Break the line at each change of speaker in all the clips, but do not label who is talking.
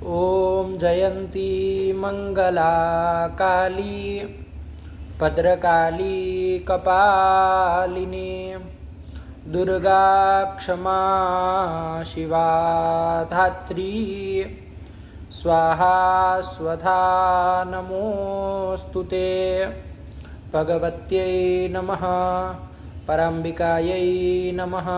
ओम जयंती मंगला काली भद्रकाली कपालिनी दुर्गा क्षमा शिवा धात्री स्वाहा स्वधा नमोस्तुते भगवत्यै नमः पराम्बिकायै नमः।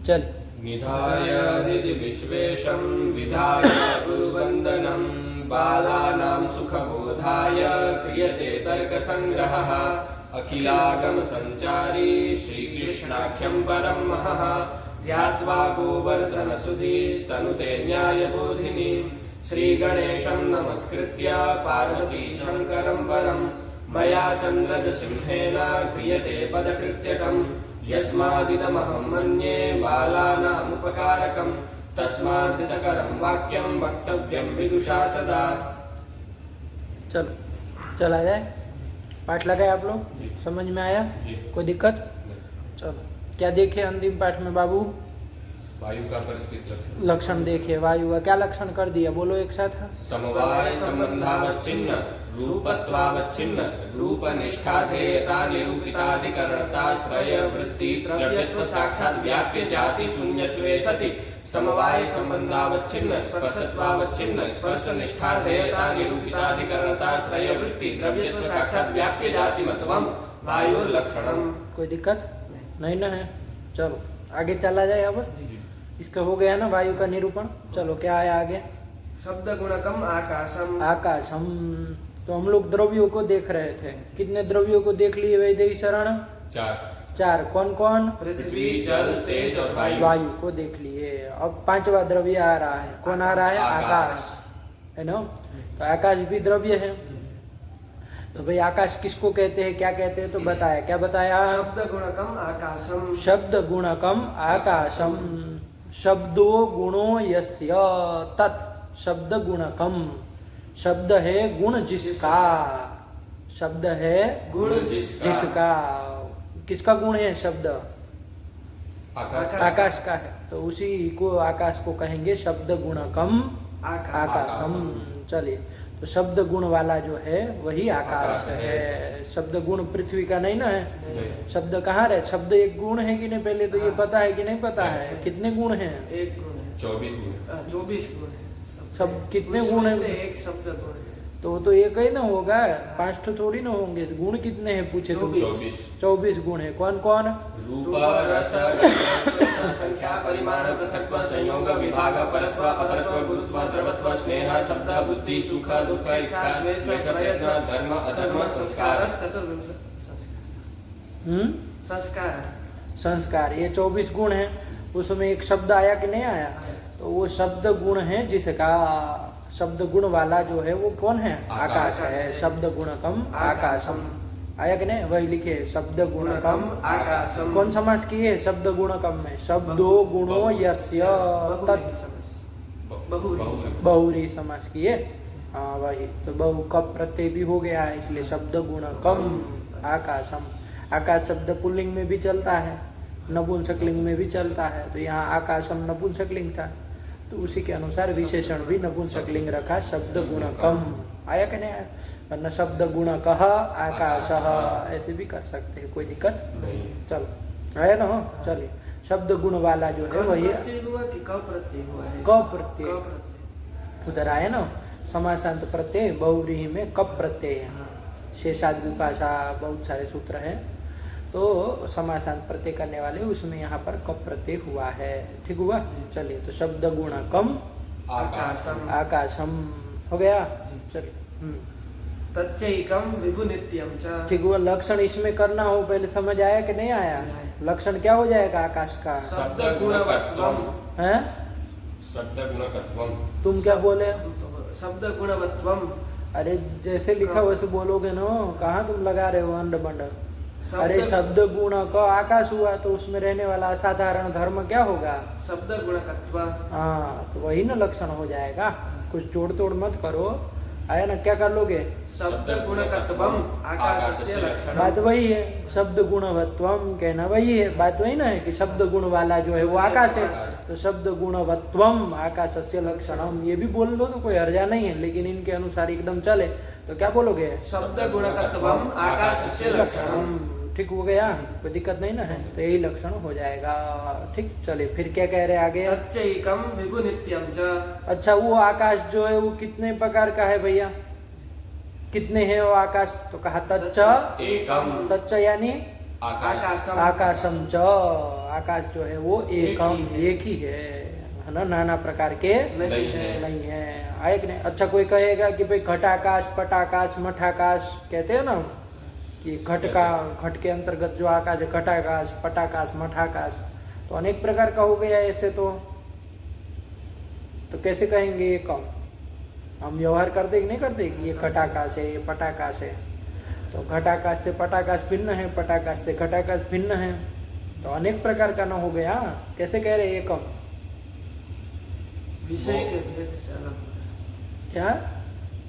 चल
निधाय हृदि विश्वेशं विधाय गुरुवन्दनं बालानां सुखबोधाय क्रियते तर्कसङ्ग्रहः अखिलागम संचारी श्रीकृष्णाख्यं परं महः ध्यात्वा गोवर्धनसुधीस्तनुते न्यायबोधिनी श्रीगणेशं नमस्कृत्य पार्वती शङ्करं परं मया चन्द्रजसिंहेन क्रियते पदकृत्यकम् यस्मादिदमहं मन्ये बालानामुपकारकं तस्माद्धितकरं वाक्यं वक्तव्यं विदुषा सदा।
चलो चला जाए। पाठ लगाए आप लोग? समझ में आया? कोई दिक्कत? चलो क्या देखे अंतिम पाठ में बाबू?
वायु का परिस्थित
लक्षण देखे। वायु का क्या लक्षण कर दिया? बोलो एक साथ।
समवाय संबंधावच्छिन्न रूपत्वावच्छिन्न रूपनिष्ठा ध्येयता निरूपिताधिकरणताश्रय वृत्ति द्रव्यत्व साक्षात् व्याप्य जाति शून्यत्वे सति समवाय संबंधावच्छिन्न स्पर्शत्वावच्छिन्न स्पर्शनिष्ठा ध्येयता निरूपिताधिकरणताश्रय वृत्ति द्रव्यत्व साक्षात् व्याप्य जातिमत्वं वायुर्लक्षणम्।
कोई दिक्कत नहीं ना है? चलो आगे चला जाए। अब इसका हो गया ना वायु का निरूपण। चलो क्या आया आगे?
शब्द गुणकम आकाशम।
आकाशम। तो हम लोग द्रव्यों को देख रहे थे। कितने द्रव्यों को देख लिए वैदेही शरण? चार। कौन कौन?
पृथ्वी जल तेज और वायु।
वायु को देख लिए। अब पांचवा द्रव्य आ रहा है। कौन आ रहा है? आकाश है ना। तो आकाश भी द्रव्य है। तो भाई आकाश किसको कहते हैं, क्या कहते हैं? तो बताया। क्या बताया?
शब्द गुणकम आकाशम।
शब्द गुणकम आकाशम। शब्दो गुणो यस्य तत् शब्द गुणकम। शब्द है गुण जिसका। शब्द है
गुण जिसका।
किसका गुण है शब्द?
आकाश
का है। तो उसी को आकाश को कहेंगे शब्द गुणकम आकाशम। चलिए, तो शब्द गुण वाला जो है वही आकाश है। शब्द गुण पृथ्वी का नहीं ना है। शब्द कहाँ रहे? शब्द एक गुण है कि नहीं? पहले तो ये पता है कि नहीं पता है? कितने गुण हैं?
एक गुण है।
24 गुण।
24 गुण है।
सब कितने गुण है?
एक शब्द गुण है।
तो एक ही ना होगा, 5 तो थोड़ी ना होंगे। गुण कितने हैं पूछे तो? 24 गुण है। कौन कौन?
रूप रस संख्या परिमाण पृथक्त्व संयोग विभाग परत्व अपरत्व गुरुत्व द्रवत्व स्नेह शब्द बुद्धि सुख दुख इच्छा द्वेष प्रयत्न धर्म अधर्म संस्कार
संस्कार। ये 24 गुण है। उसमें एक शब्द आया कि नहीं आया? तो वो शब्द गुण है जिसका। शब्द गुण वाला जो है वो कौन है? आकाश है। शब्द गुणकम आकाशम। आया कि नहीं? वही लिखे शब्द गुणकम
आकाशम।
कौन समास किए? शब्द गुणकम में शब्दो गुणो यस्य तत् बहुरी समास किए। हाँ वही तो बहु कप प्रत्यय भी हो गया है, इसलिए शब्द गुणकम आकाशम। आकाश शब्द पुल्लिंग में भी चलता है, नपुंसकलिंग में भी चलता है। तो यहाँ आकाशम नपुंसकलिंग था, तो उसी के अनुसार विशेषण भी नपुंसकलिंग रखा शब्द गुणकम। आया कि नहीं आया? वरना शब्द गुणकः आकाशः ऐसे भी कर सकते हैं, कोई दिक्कत
नहीं।
चलो आया ना? चलिए, शब्द गुण वाला जो है वही
हुआ कि क प्रत्यय हुआ है?
क प्रत्यय उधर आया ना। समासांत प्रत्यय बहुव्रीहि में कप प्रत्यय है। शेषाद विपाशा बहुत सारे सूत्र हैं। तो समासांत प्रत्यय करने वाले उसमें यहाँ पर कप प्रत्यय हुआ है। ठीक हुआ? चलिए, तो शब्द गुणकम आकाशम हो गया। चलिए,
तच्चैकम विभु नित्यम च।
ठीक हुआ। लक्षण इसमें करना हो, पहले समझ आया कि नहीं आया? लक्षण क्या हो जाएगा आकाश का?
शब्द गुणवत्वम
है।
शब्द गुणवत्वम।
तुम क्या बोले?
शब्द गुणवत्वम।
अरे जैसे लिखा वैसे बोलोगे ना। कहाँ तुम लगा रहे हो अंड बंड? अरे शब्द गुण का आकाश हुआ तो उसमें रहने वाला असाधारण धर्म क्या होगा?
शब्द गुणकत्व।
हाँ, तो वही ना लक्षण हो जाएगा। कुछ जोड़ तोड़ मत करो। आया ना? क्या कर लोगे?
शब्द गुणकत्वम आकाशस्य लक्षणम।
बात वही है। शब्द गुणवत्वम कहना वही है। बात वही ना है कि शब्द गुण वाला जो है वो आकाश है। तो शब्द गुणवत्वम आकाशस्य लक्षणम, ये भी बोल लो तो कोई हर्जा नहीं है, लेकिन इनके अनुसार एकदम चले तो क्या बोलोगे?
शब्द गुणकत्वम आकाशस्य लक्षणम।
ठीक हो गया, कोई दिक्कत नहीं ना है, तो यही लक्षण हो जाएगा। ठीक, चलिए फिर क्या कह रहे हैं आगे?
तच्चैकम विभु नित्यम च।
अच्छा, वो आकाश जो है वो कितने प्रकार का है भैया? कितने हैं वो आकाश? तो कहा तच्च
एकम,
तच्च यानी
आकाशम
आकाशम च, आकाश जो है वो एकम, एक ही है ना, नाना प्रकार के
नहीं है।
नहीं है। आए कि नहीं? अच्छा, कोई कहेगा कि भाई घटाकाश, पटाकाश, मठाकाश कहते हैं ना, कि घट के अंतर्गत जो आकाश है, घटाकाश, पटाकाश, मठाकाश, तो अनेक प्रकार का हो गया ऐसे। तो कैसे कहेंगे ये कम? हम व्यवहार करते कि नहीं करते कि ये घटाकाश है, ये पटाकाश है, तो घटाकाश से पटाकाश भिन्न है, पटाकाश से घटाकाश भिन्न है, तो अनेक प्रकार का न हो गया। कैसे कह रहे ये कम?
विषय के भेद से अलग।
क्या?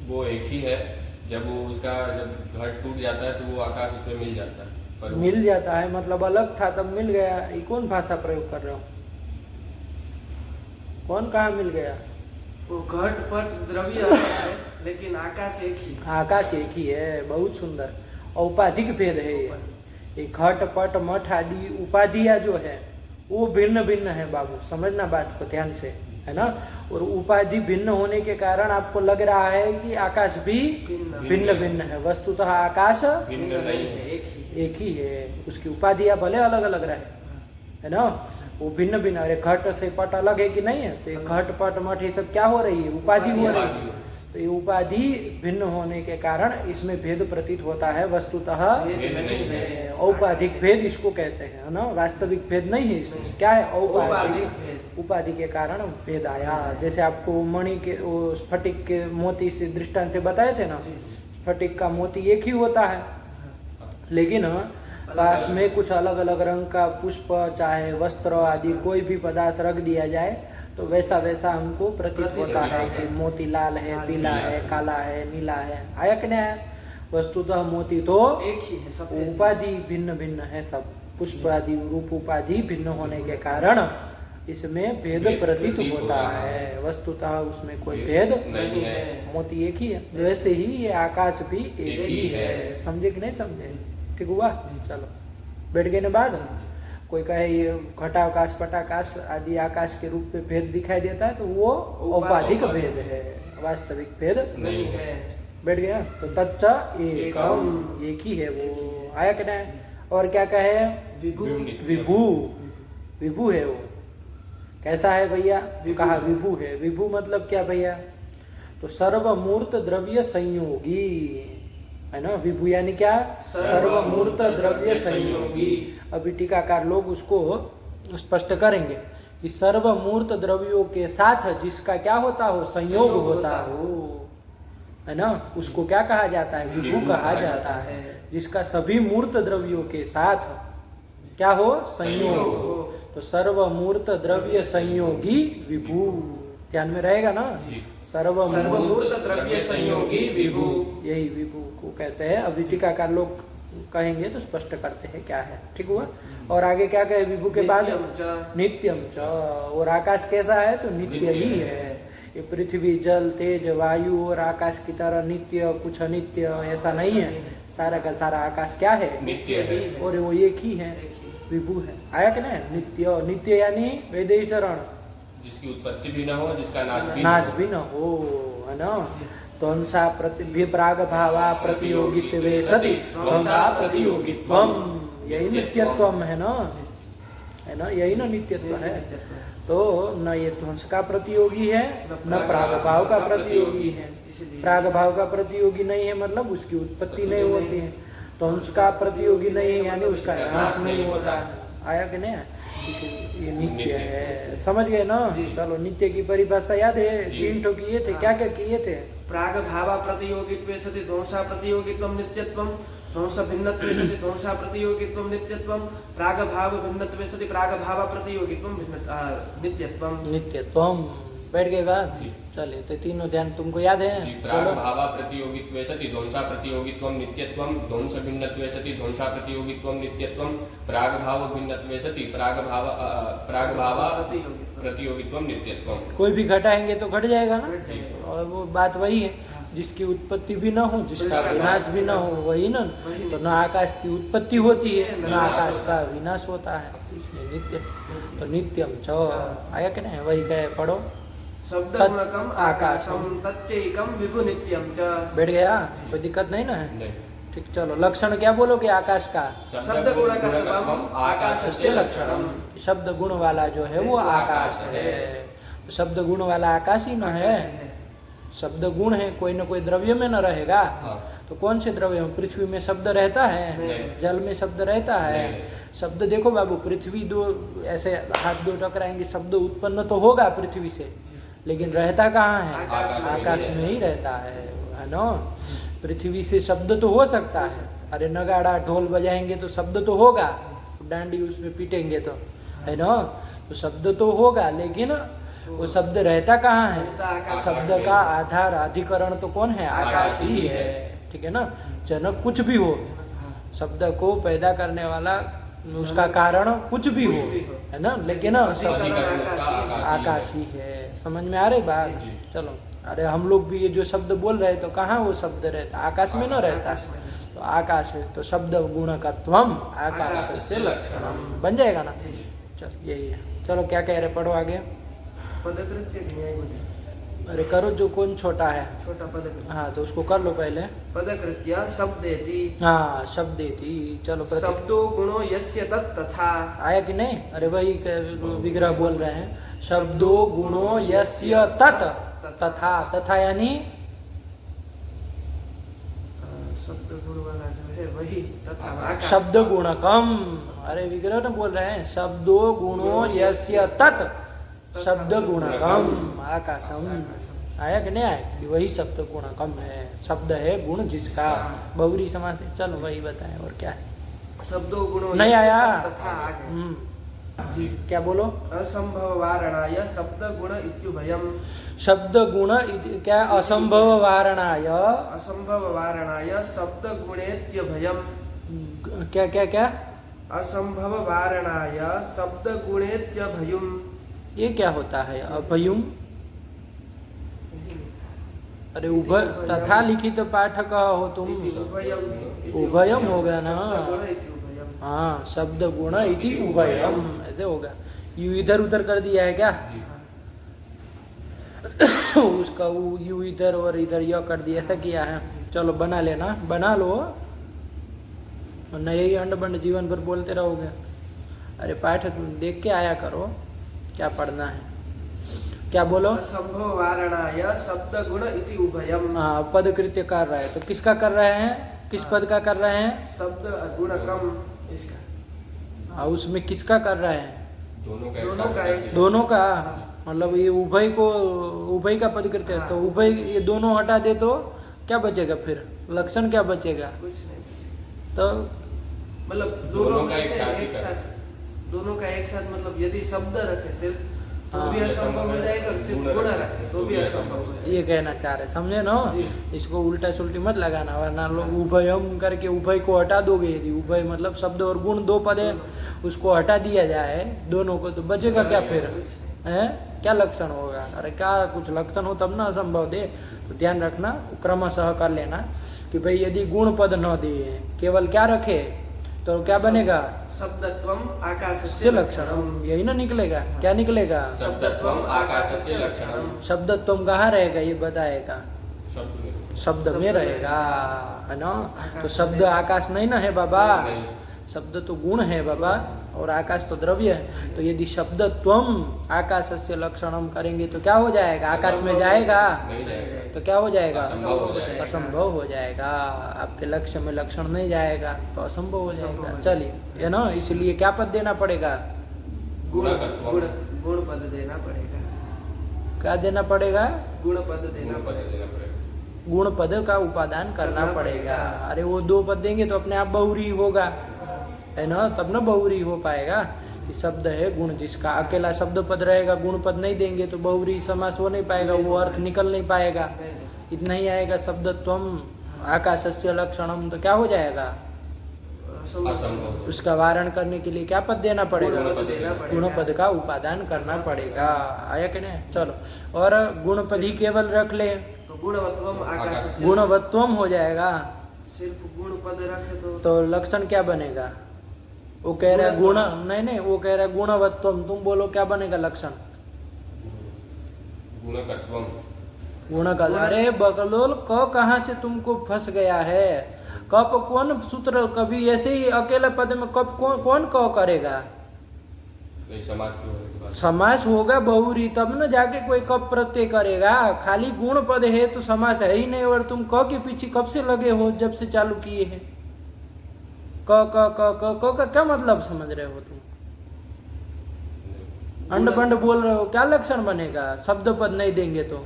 वो एक ही है, जब वो उसका जब घट टूट जाता है तो वो आकाश उसमें मिल जाता है, पर
मिल जाता है मतलब अलग था तब मिल गया। ये कौन भाषा प्रयोग कर रहे हो? कौन कहा मिल गया?
वो घट पट द्रव्य अलग है, लेकिन आकाश एक ही।
आकाश एक ही है, बहुत सुंदर। औपाधिक भेद है ये घट पट मठ आदि उपाधियां जो है वो भिन्न भिन्न है बाबू, समझना बात को ध्यान से, है ना। और उपाधि भिन्न होने के कारण आपको लग रहा है कि आकाश भी भिन्न भिन्न है, वस्तुतः आकाश
भिन्न नहीं है,
एक ही है। उसकी उपाधियां भले अलग अलग रहे, है ना, वो भिन्न भिन्न। अरे घट से पट अलग है कि नहीं है? तो ये घट पट मठ ये सब क्या हो रही है? उपाधि हो रही है। तो ये उपाधि भिन्न होने के कारण इसमें भेद प्रतीत होता है, वस्तुतः औपाधिक भेद इसको कहते हैं, है ना। वास्तविक भेद नहीं है इसमें। क्या है? औपाधिक। उपाधि के कारण भेद आया। जैसे आपको मणि के वो स्फटिक के मोती से दृष्टांत से बताए थे ना, स्फटिक का मोती एक ही होता है, लेकिन पास में कुछ अलग अलग रंग का पुष्प, चाहे वस्त्र आदि कोई भी पदार्थ रख दिया जाए तो वैसा वैसा हमको प्रतीत होता है कि मोती लाल है, पीला है, काला है, नीला है। आया कि नहीं आया? वस्तुतः मोती तो
एक ही है, सब
उपाधि भिन्न भिन्न है, सब पुष्प आदि रूप उपाधि भिन्न होने के कारण इसमें भेद प्रतीत होता है, वस्तुतः उसमें कोई भेद
नहीं है।
मोती एक ही है। वैसे ही ये आकाश भी एक ही है। समझे कि नहीं समझे? ठीक हुआ? चलो बैठ गए ना बात। कोई कहे ये घटाकाश पटाकाश आदि आकाश के रूप में भेद दिखाई देता है तो वो औपाधिक भेद है, वास्तविक भेद
नहीं है।
बैठ गया? तो तच्च एकम, एक ही है वो। आया कि नहीं? और क्या कहे?
विभु
विभु, विभु है वो। कैसा है भैया? कहा विभु है। विभु मतलब क्या भैया? तो सर्वमूर्त द्रव्य संयोगी, है ना। विभु यानी क्या? सर्वमूर्त द्रव्य संयोगी। अभी टीकाकार लोग उसको स्पष्ट करेंगे कि सर्वमूर्त द्रव्यों के साथ जिसका क्या होता हो? संयोग होता हो, है ना, उसको क्या कहा जाता है? विभु कहा जाता है। जिसका सभी मूर्त द्रव्यों के साथ क्या हो? संयोग हो। तो सर्वमूर्त द्रव्य संयोगी विभु, ध्यान में रहेगा ना।
सर्वमूर्त द्रव्य संयोगी विभु,
यही विभु को कहते हैं। अभी टीकाकार लोग कहेंगे तो स्पष्ट करते हैं क्या है। ठीक हुआ? और आगे क्या कहे विभु के बाद? नित्यम च। और आकाश कैसा है? तो नित्य ही है। ये पृथ्वी जल तेज वायु और आकाश की तरह नित्य कुछ अनित्य ऐसा नहीं है। सारा का सारा आकाश क्या है?
नित्य है।
और वो एक ही है, विभु है। आया कि नहीं? नित्य, नित्य यानी वैदेशरण,
जिसकी उत्पत्ति भी न हो, जिसका
नाश भी न हो, है ना। ध्वंसा प्राग भावा प्रतियोगित्वे सति ध्वंसा प्रतियोगित्वम, यही नित्यत्वम है ना, है ना, यही ना नित्यत्व है। तो न ये ध्वंस का प्रतियोगी है, न प्राग भाव का प्रतियोगी है। प्राग भाव का प्रतियोगी नहीं है मतलब उसकी उत्पत्ति नहीं होती है। ध्वंस का प्रतियोगी नहीं है यानी उसका नाश नहीं होता। आया कि नहीं? ये नित्य है। समझ गए ना? चलो, नित्य की परिभाषा याद है? 3 ठो किए थे। क्या क्या किए थे?
प्राग भावा प्रतियोगित्वे सति ध्वंसा प्रतियोगित्वम नित्यत्वम, ध्वंस भिन्नत्वे सति ध्वंसा प्रतियोगित्वम नित्यत्वम, प्राग भाव भिन्नत्वे सति प्राग भाव प्रतियोगित्वम नित्यत्वम।
नित्यत्वम, बैठ गए बात
जी।
चलिए तो तीनों ध्यान तुमको याद है
जी,
बोलो
प्रागभाव प्रतियोगित्वे सति ध्वंसा प्रतियोगित्वं नित्यत्वं ध्वंस भिन्नत्वे सति ध्वंसा प्रतियोगित्वं नित्यत्वं प्रागभाव भिन्नत्वे सति प्रागभाव प्रतियोगित्वं नित्यत्वं।
कोई भी घटाएंगे तो घट जाएगा ना
घट जाएगा।
और वो बात वही है जिसकी उत्पत्ति भी ना हो जिसका विनाश भी ना हो वही ना तो न आकाश की उत्पत्ति होती है न आकाश का विनाश होता है इसलिए नित्य तो नित्यम च आया कि नहीं वही कहे पढ़ो
शब्द गुणकम आकाशम तच्चैकम विभु नित्यम च।
बैठ गया कोई दिक्कत नहीं ना है
नहीं।
ठीक चलो लक्षण क्या बोलोगे आकाश का
शब्द गुणकत्वम
आकाशस्य लक्षणम।
शब्द गुण वाला जो है वो आकाश है शब्द गुण वाला आकाश ही न है शब्द गुण है कोई ना कोई द्रव्य में न रहेगा
हाँ।
तो कौन से द्रव्य में पृथ्वी में शब्द रहता है
नहीं।
जल में शब्द रहता है
नहीं।
शब्द देखो बाबू पृथ्वी दो ऐसे हाथ दो टकराएंगे शब्द उत्पन्न तो होगा पृथ्वी से लेकिन रहता कहाँ है आकाश में ही रहता है ना पृथ्वी से शब्द तो हो सकता है अरे नगाड़ा ढोल बजाएंगे तो शब्द तो होगा डांडी उसमें पीटेंगे तो है ना तो शब्द तो होगा लेकिन वो शब्द रहता कहाँ है शब्द का आधार अधिकरण तो कौन है आकाश ही है ठीक है ना जनक कुछ भी हो शब्द को पैदा करने वाला उसका कारण कुछ भी हो है ना लेकिन शब्द आकाश ही है समझ में आ रही बात
जी।
चलो अरे हम लोग भी ये जो शब्द बोल रहे तो कहाँ वो शब्द रहता आकाश में न रहता तो आकाश है तो शब्द गुणकत्वम आकाश से लक्षणम बन जाएगा ना चल यही है चलो क्या कह रहे पढ़ो आगे
पदकृत्य न्यायबुद्धि
अरे करो जो कौन छोटा है
छोटा पदकृत्य
हाँ तो उसको कर लो पहले
पदकृत्य शब्देति
हाँ शब्द थी चलो
शब्दो गुणो यस्य तत् तथा।
आया कि नहीं अरे वही विग्रह बोल रहे हैं शब्दो गुणो यस्य तत् तथा तथा यानी
शब्द गुण वाला जो है वही तथा आकाश।
शब्द गुणकम अरे विग्रह न बोल रहे हैं शब्दो गुणो यस्य तत् शब्द गुणकम आकाशम आया कि नहीं आया कि वही शब्द गुणकम है शब्द है गुण जिसका बहुरी समास है चलो वही बताएं और क्या है
शब्दो गुणो
नहीं
यस्य
आया
तत् तथा आगे।
जी क्या बोलो
असंभव वारणाय शब्द गुण इत्युभयम्
शब्द गुण क्या असंभव वारणाय
असंभव वारणाय शब्द गुणेत्यभयम्
क्या क्या क्या
असंभव वारणाय शब्द गुणेत्यभयम्।
ये क्या होता है अभयुम अरे उभय तथा लिखित पाठक हो तुम उभयम होगा ना हाँ शब्द गुण इति उभयम ऐसे होगा यू इधर उधर कर दिया है क्या उसका वो यू इधर और इधर यह कर दिया ऐसा किया है चलो बना लेना बना लो और न यही अंड बंड जीवन भर बोलते रहोगे अरे पाठ देख के आया करो क्या पढ़ना है क्या बोलो
असंभव वारणाय शब्द गुण इति उभयम्।
हाँ पद कृत्य कर रहा है तो किसका कर रहे हैं किस पद का कर रहे हैं
शब्द गुणकम इसका
हाँ उसमें किसका कर रहे हैं
दोनों का एक
दोनों का मतलब ये उभय को उभय का पद कृत्य है तो उभय ये दोनों हटा दे तो क्या बचेगा फिर लक्षण क्या बचेगा
कुछ नहीं
तो
मतलब
दोनों
दोनों
का एक साथ ही
एक
कर।
साथ दोनों का एक साथ मतलब यदि शब्द रखे सिर्फ तो
हाँ,
भी असंभव हो जाएगा और सिर्फ गुण रखे तो भी असंभव हो जाएगा।
ये कहना चाह रहे समझे ना
जी।
इसको उल्टा सुल्टी मत लगाना वरना लोग उभयम करके उभय को हटा दोगे यदि उभय मतलब शब्द और गुण दो पद है उसको हटा दिया जाए दोनों को तो बचेगा क्या फिर है क्या लक्षण होगा अरे क्या कुछ लक्षण हो तब ना असंभव दे तो ध्यान रखना क्रमशः कर लेना कि भाई यदि गुण पद न दे केवल क्या रखे तो क्या बनेगा
शब्दत्वम आकाशस्य
से लक्षणम यही ना निकलेगा क्या निकलेगा
शब्दत्वम आकाशस्य लक्षणम।
शब्दत्व कहाँ रहेगा ये बताएगा शब्द में रहेगा है ना तो शब्द आकाश नहीं ना है बाबा
नहीं।
शब्द तो गुण है बाबा और आकाश तो द्रव्य है तो यदि शब्दत्वम आकाशस्य लक्षणम करेंगे तो क्या हो जाएगा आकाश में जाएगा
नहीं जाएगा
तो क्या हो जाएगा
असंभव हो जाएगा।
असंभव हो जाएगा आपके लक्ष्य में लक्षण नहीं जाएगा तो असंभव हो जाएगा चलिए है ना इसलिए क्या पद देना पड़ेगा
गुण
गुणकत्वम।
गुण गुण पद देना पड़ेगा
क्या देना पड़ेगा
गुण पद देना
गुण पद
पड़ेगा
देना पड़ेगा।
गुण पद का उपादान करना
करना
पड़ेगा
पड़ेगा।
अरे वो दो पद देंगे तो अपने आप बहुरी होगा है ना तब ना बहुरी हो पाएगा कि शब्द है गुण जिसका। अकेला शब्द पद रहेगा, गुण पद नहीं देंगे तो बहुव्रीहि समास हो नहीं पाएगा, वो अर्थ निकल नहीं पाएगा। इतना ही आएगा शब्दत्वम आकाशस्य लक्षणम, तो क्या हो जाएगा?
असंभव।
उसका वारण करने के लिए क्या पद देना पड़ेगा?
गुणपद देना पड़ेगा।
गुण पद का उपादान करना पड़ेगा। आया कि नहीं? चलो, और गुण पद ही केवल रख ले
तो गुणवत्वम आकाशस्य,
गुणवत्वम हो जाएगा।
सिर्फ गुण पद रखे
तो लक्षण क्या बनेगा? वो कह रहा है गुण, नहीं, वो कह रहा है गुणवत्वम, तुम बोलो क्या बनेगा लक्षण?
गुणकत्वम।
गुण का, अरे बगलोल क कहाँ से तुमको फंस गया है? कप कौन सूत्र, कभी ऐसे ही अकेले पद में कप कौन क करेगा?
समास की होने के बाद
समास होगा बहुरी, तब न जाके कोई कप प्रत्यय करेगा। खाली गुण पद है तो समास है ही नहीं, और तुम क के पीछे कब से लगे हो? जब से चालू किए हैं। क क क क क का क्या मतलब समझ रहे हो तुम? अंड बंड बोल रहे हो, क्या लक्षण बनेगा? शब्द पद नहीं देंगे तो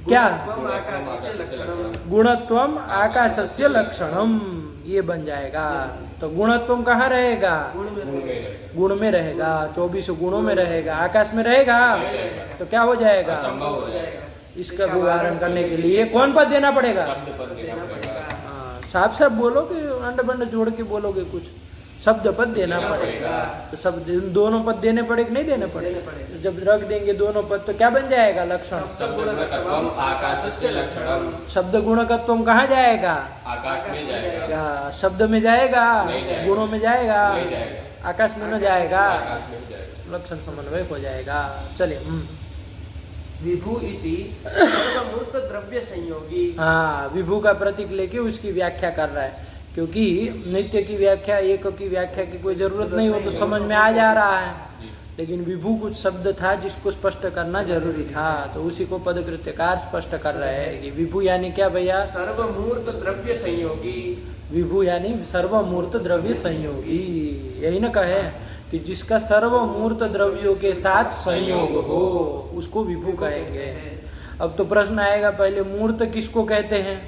क्या?
गुणत्वम आकाशस्य लक्षणम,
गुणत्वम आकाशस्य लक्षणम, ये बन जाएगा। तो गुणत्वम कहाँ रहेगा?
गुण में
गुण में रहेगा।
गुण में रहेगा, 24 गुणों में रहेगा, आकाश में रहेगा। तो क्या हो जाएगा?
असंभव हो जाएगा।
इसका विवरण करने के लिए कौन पद देना पड़ेगा?
शब्द पद देना पड़ेगा।
हाँ, साफ साफ बोलो कि अंड बंड जोड़ के बोलोगे कुछ? शब्द पद देना पड़ेगा। तो सब दोनों पद देने पड़े कि नहीं देने पड़े? जब रख देंगे दोनों पद तो क्या बन जाएगा लक्षण?
शब्द गुणकत्वम आकाशस्य लक्षणम।
शब्द गुणकत्वम कहाँ जाएगा?
आकाश में जाएगा।
क्या शब्द में जाएगा?
नहीं जाएगा।
गुणों में जाएगा?
नहीं जाएगा।
आकाश में न जाएगा?
आकाश में जाएगा।
लक्षण समन्वय हो जाएगा। चलिए,
विभु इति सर्वमूर्त द्रव्य संयोगी।
हाँ, विभु का प्रतीक लेके उसकी व्याख्या कर रहा है, क्योंकि नित्य की व्याख्या, एक की व्याख्या की कोई जरूरत नहीं हो तो समझ में आ जा रहा है, लेकिन विभु कुछ शब्द था जिसको स्पष्ट करना जरूरी था, तो उसी को पदकृत्यकार स्पष्ट कर रहे हैं कि विभु यानी क्या भैया?
सर्वमूर्त द्रव्य संयोगी।
विभु यानी सर्वमूर्त द्रव्य संयोगी, यही न कहे कि जिसका सर्वमूर्त द्रव्यों के साथ संयोग हो उसको विभु कहेंगे। अब तो प्रश्न आएगा, पहले मूर्त किसको कहते हैं,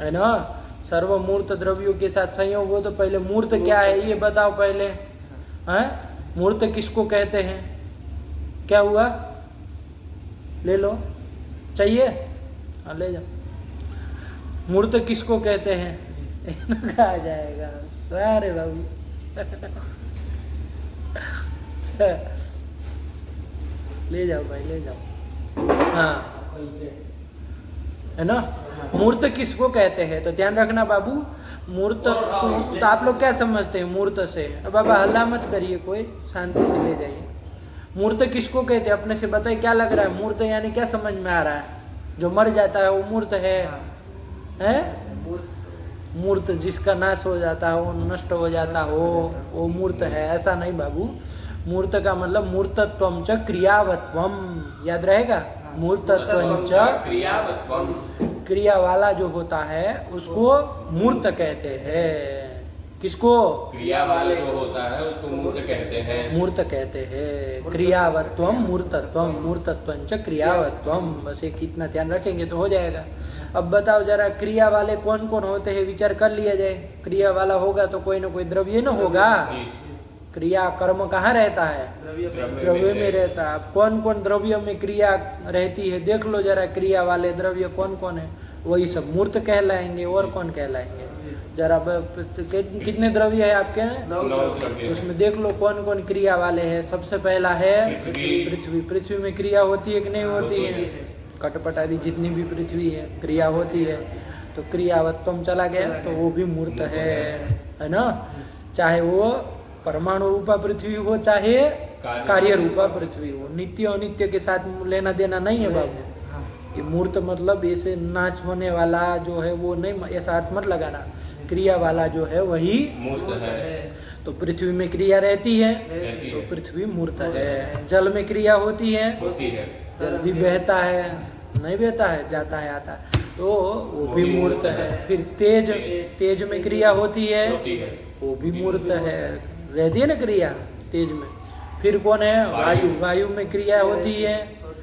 है ना? सर्वमूर्त द्रव्यों के साथ संयोग हो तो पहले मूर्त क्या है ये बताओ पहले, हैं? मूर्त किसको कहते हैं? क्या हुआ? ले लो, चाहिए? हाँ, ले जाओ। मूर्त किसको कहते हैं? कहा जाएगा? अरे बाबू ले जाओ भाई, ले जाओ। हाँ, है ना? मूर्त किसको कहते हैं? तो ध्यान रखना बाबू, मूर्त तो आप लोग क्या समझते हैं मूर्त से? अब बाबा हल्ला मत करिए, कोई शांति से ले जाइए। मूर्त किसको कहते हैं अपने से बताइए, क्या लग रहा है? मूर्त यानी क्या समझ में आ रहा है? जो मर जाता है वो मूर्त है? मूर्त जिसका नाश हो जाता हो, नष्ट हो जाता हो, वो मूर्त है, ऐसा नहीं बाबू। मूर्त का मतलब मूर्तत्वम च क्रियावत्वम, याद रहेगा? मूर्तत्वम च
क्रियावत्वम,
क्रिया वाला जो होता है उसको मूर्त कहते हैं। किसको?
क्रिया वाले जो होता है उसको मूर्त कहते हैं।
मूर्त कहते हैं। क्रियावत्वम मूर्तत्वम, मूर्तत्वम च क्रियावत्वम, बस एक इतना ध्यान रखेंगे तो हो जाएगा। अब बताओ जरा, क्रिया वाले कौन कौन होते हैं? विचार कर लिया जाए। क्रिया वाला होगा तो कोई ना कोई द्रव्य न होगा। क्रिया कर्म कहाँ रहता है? द्रव्य में रहता है। अब कौन कौन द्रव्य में क्रिया रहती है देख लो जरा, क्रिया वाले द्रव्य कौन कौन है? वही सब मूर्त कहलाएंगे। और कौन कहलाएंगे? जरा कितने द्रव्य है आपके?
9 द्रव्य।
उसमें देख लो कौन कौन क्रिया वाले हैं। सबसे पहला है पृथ्वी। पृथ्वी में क्रिया होती है कि नहीं होती है? कटपट आदि जितनी भी पृथ्वी है क्रिया होती है। तो क्रियावत्वम चला गया तो वो भी मूर्त है ना? चाहे वो परमाणु रूपा पृथ्वी हो चाहे कार्य रूपा पृथ्वी हो, नित्य अनित्य के साथ लेना देना नहीं है बाबू। ये मूर्त मतलब ऐसे नाश होने वाला जो है वो नहीं, ऐसा अर्थ मत लगाना। क्रिया वाला जो है वही
मूर्त है।
तो पृथ्वी में क्रिया रहती है तो पृथ्वी मूर्त है। जल में क्रिया होती है, जल भी बहता है, नहीं बहता है, जाता है आता है, तो वो भी मूर्त है। फिर तेज, तेज में क्रिया होती है वो भी मूर्त है, रहती है ना क्रिया तेज में। फिर कौन है? वायु। वायु में क्रिया होती है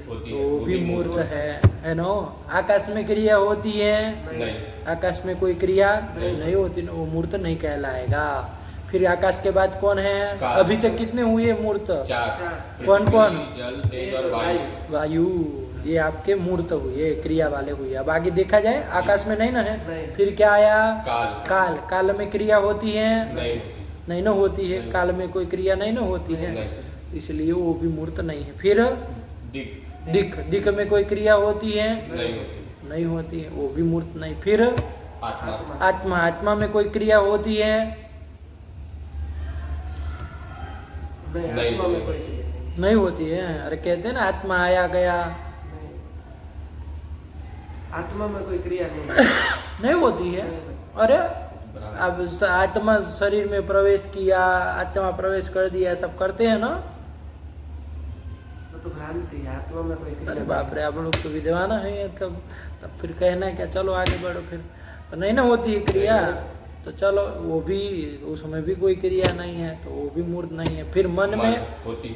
तो वो भी मूर्त है ना? आकाश में क्रिया होती है?
नहीं।
आकाश में कोई क्रिया नहीं होती, वो मूर्त नहीं कहलाएगा। फिर आकाश के बाद कौन है?
काल।
अभी तक कितने हुए मूर्त?
4
कौन कौन?
जल तेज और वायु।
वायु, ये आपके मूर्त हुए, क्रिया वाले हुए। अब आगे देखा जाए, आकाश में नहीं ना है,
नहीं।
फिर क्या आया?
काल।
काल। काल में क्रिया होती है?
नहीं
नहीं ना होती है,
नहीं।
काल में कोई क्रिया नहीं ना होती है,
नहीं।
इसलिए वो भी मूर्त नहीं है। फिर
दिक
दिक, दिक में कोई क्रिया होती है?
नहीं होती।
नहीं होती है, वो भी मूर्त नहीं। फिर
आत्मा
आत्मा, आत्मा में कोई क्रिया होती है?
नहीं,
नहीं,
आत्मा में
नहीं।
कोई क्रिया नहीं।
नहीं होती है। अरे कहते हैं ना आत्मा आया गया,
नहीं। आत्मा में कोई क्रिया नहीं।
नहीं होती है। अरे अब आत्मा शरीर में प्रवेश किया, आत्मा प्रवेश कर दिया, सब करते हैं ना।
वो तो भ्रांति है, आत्मा में कोई क्रिया
अरे
नहीं।
बाप रे, आप लोग तो विद्वान है, तब फिर कहना है क्या, चलो आगे बढ़ो। फिर तो नहीं ना होती है क्रिया, तो चलो वो भी, उसमें भी कोई क्रिया नहीं है, तो वो भी मूर्त नहीं है। फिर मन में,
होती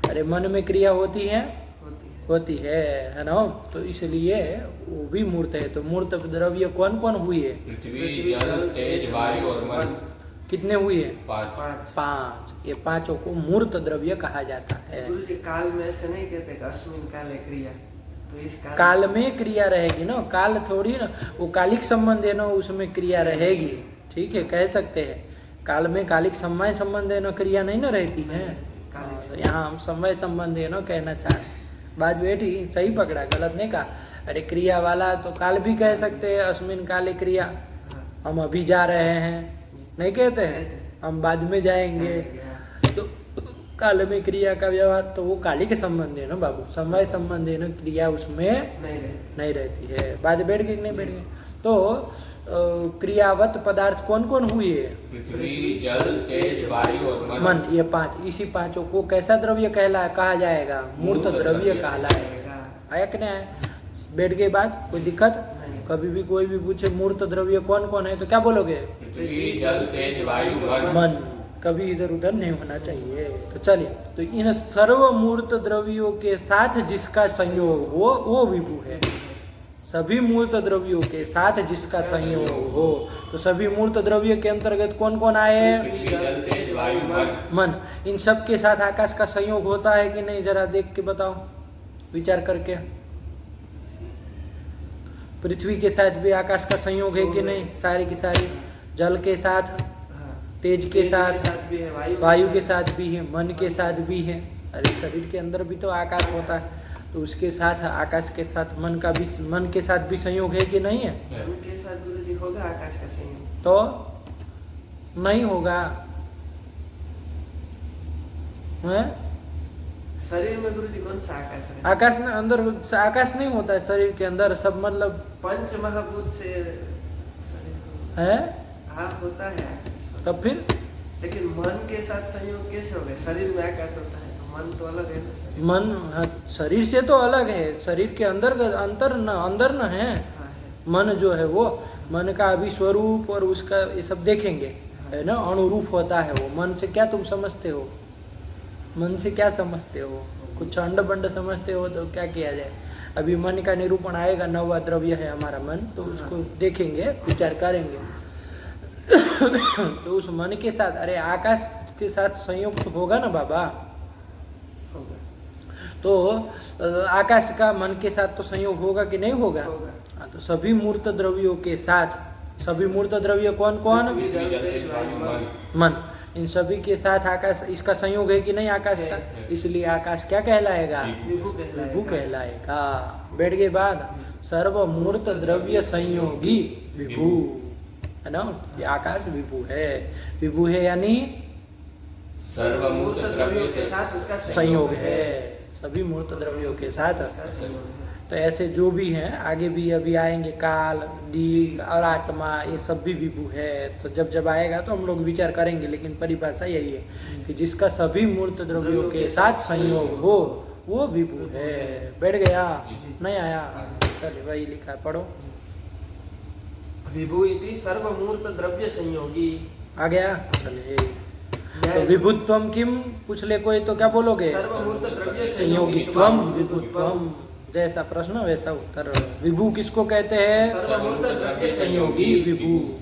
अरे मन में क्रिया होती है?
होती है।
होती है ना, तो इसलिए वो भी मूर्त है। तो मूर्त द्रव्य कौन कौन हुए?
पृथ्वी जल तेज वायु और मन।
कितने हुए?
5
5।
5। ये पांचों को मूर्त द्रव्य कहा जाता है।
गुरु जी काल में ऐसे नहीं कहते कि अस्मिन काले क्रिया, तो इस
काल में क्रिया रहेगी ना, काल थोड़ी ना, वो कालिक संबंध है ना, उसमें क्रिया रहेगी। ठीक है, कह सकते हैं काल में कालिक समय संबंध है ना, क्रिया नहीं ना रहती है।
कालिक
तो यहाँ हम समय संबंध है ना कहना चाह रहे हैं। बात बेटी सही पकड़ा, गलत नहीं कहा। अरे क्रिया वाला तो काल भी कह सकते हैं, अस्मिन काले क्रिया।
हाँ।
हम अभी जा रहे हैं नहीं कहते हैं, हम बाद में जाएंगे, तो काल में क्रिया का व्यवहार, तो वो काली के संबंध है ना बाबू, समय संबंध है ना, क्रिया उसमें नहीं रहती है। बात बैठ गई कि नहीं बैठ गई? तो क्रियावत पदार्थ कौन कौन हुए?
पृथ्वी जल तेज वायु और
मन। ये 5, इसी पांचों को कैसा द्रव्य कहा जाएगा? मूर्त द्रव्य कहलाएगा। आया कि नहीं आया? बैठ गई बात, कोई दिक्कत?
नहीं।
कभी भी कोई भी पूछे मूर्त द्रव्य कौन कौन है, तो क्या बोलोगे?
पृथ्वी जल तेज वायु
मन। कभी इधर उधर नहीं होना चाहिए। तो चलिए, तो इन सर्व मूर्त द्रव्यों के साथ जिसका संयोग हो वो विभु है। सभी मूर्त द्रव्यों के साथ जिसका संयोग हो, तो सभी मूर्त द्रव्य के अंतर्गत कौन कौन आए?
पृथ्वी जल तेज वायु
मन। इन सब के साथ आकाश का संयोग होता है कि नहीं, जरा देख के बताओ, विचार करके। पृथ्वी के साथ भी आकाश का संयोग है कि नहीं? सारी की सारी। जल के साथ, तेज के साथ
भी है,
वायु के साथ भी है, मन के साथ भी है। अरे शरीर के अंदर भी तो आकाश होता है, तो उसके साथ आकाश के साथ मन के साथ भी संयोग है कि नहीं है?
उनके साथ गुरु जी होगा आकाश का संयोग?
तो नहीं होगा है?
शरीर में गुरु जी कौन सा आकाश है?
आकाश में अंदर आकाश नहीं होता है शरीर के अंदर, सब मतलब
पंच महाभूत से शरीर को-
है।
हाँ होता है आकाश।
तब फिर
लेकिन मन के साथ संयोग कैसे हो गया? शरीर में आकाश होता है तो मन तो अलग है ना।
मन, हाँ, शरीर से तो अलग है, शरीर के अंदर अंदर न है।
हाँ है।
मन जो है वो, मन का अभी स्वरूप और उसका ये सब देखेंगे, है ना, अनुरूप होता है वो। मन से क्या तुम समझते हो? मन से क्या समझते हो? कुछ अंड बंड समझते हो तो क्या किया जाए? अभी मन का निरूपण आएगा, 9वां द्रव्य है हमारा मन, तो उसको देखेंगे, विचार करेंगे। तो उस मन के साथ, अरे आकाश के साथ संयोग तो होगा ना बाबा।
होगा।
तो आकाश का मन के साथ तो संयोग होगा कि नहीं होगा?
होगा।
हाँ, तो सभी मूर्त द्रव्यों के साथ, सभी मूर्त द्रव्य कौन कौन?
पृथ्वी, जल, तेज, वायु, मन।
मन। इन सभी के साथ आकाश, इसका संयोग है कि नहीं आकाश का?
है।
इसलिए आकाश क्या कहलाएगा?
विभु कहलाएगा।
विभु कहलाएगा। बैठ गए बात। सर्व मूर्त द्रव्य संयोगी विभु, है ना? ये आकाश विभु है। विभु है यानी
सर्वमूर्त द्रव्यों
के
से
साथ उसका
संयोग है। सभी मूर्त द्रव्यों के साथ।
उसका संयोग है।
तो ऐसे जो भी हैं, आगे भी अभी आएंगे, काल, दिक और आत्मा, ये सब भी विभु है। तो जब जब आएगा तो हम लोग विचार करेंगे, लेकिन परिभाषा यही है कि जिसका सभी मूर्त द्रव्यों के साथ संयोग हो वो विभु है। बैठ गया? नहीं आया? चलिए वही लिखा है, पढ़ो।
विभु इति सर्वमूर्त द्रव्य संयोगी।
आ गया? चलिए। तो विभुत्वम किम पूछ ले कोई तो क्या बोलोगे?
सर्वमूर्त द्रव्य
संयोगित्वम विभुत्वम। जैसा प्रश्न वैसा उत्तर। विभु किसको कहते हैं?
सर्वमूर्त द्रव्य
संयोगी विभु।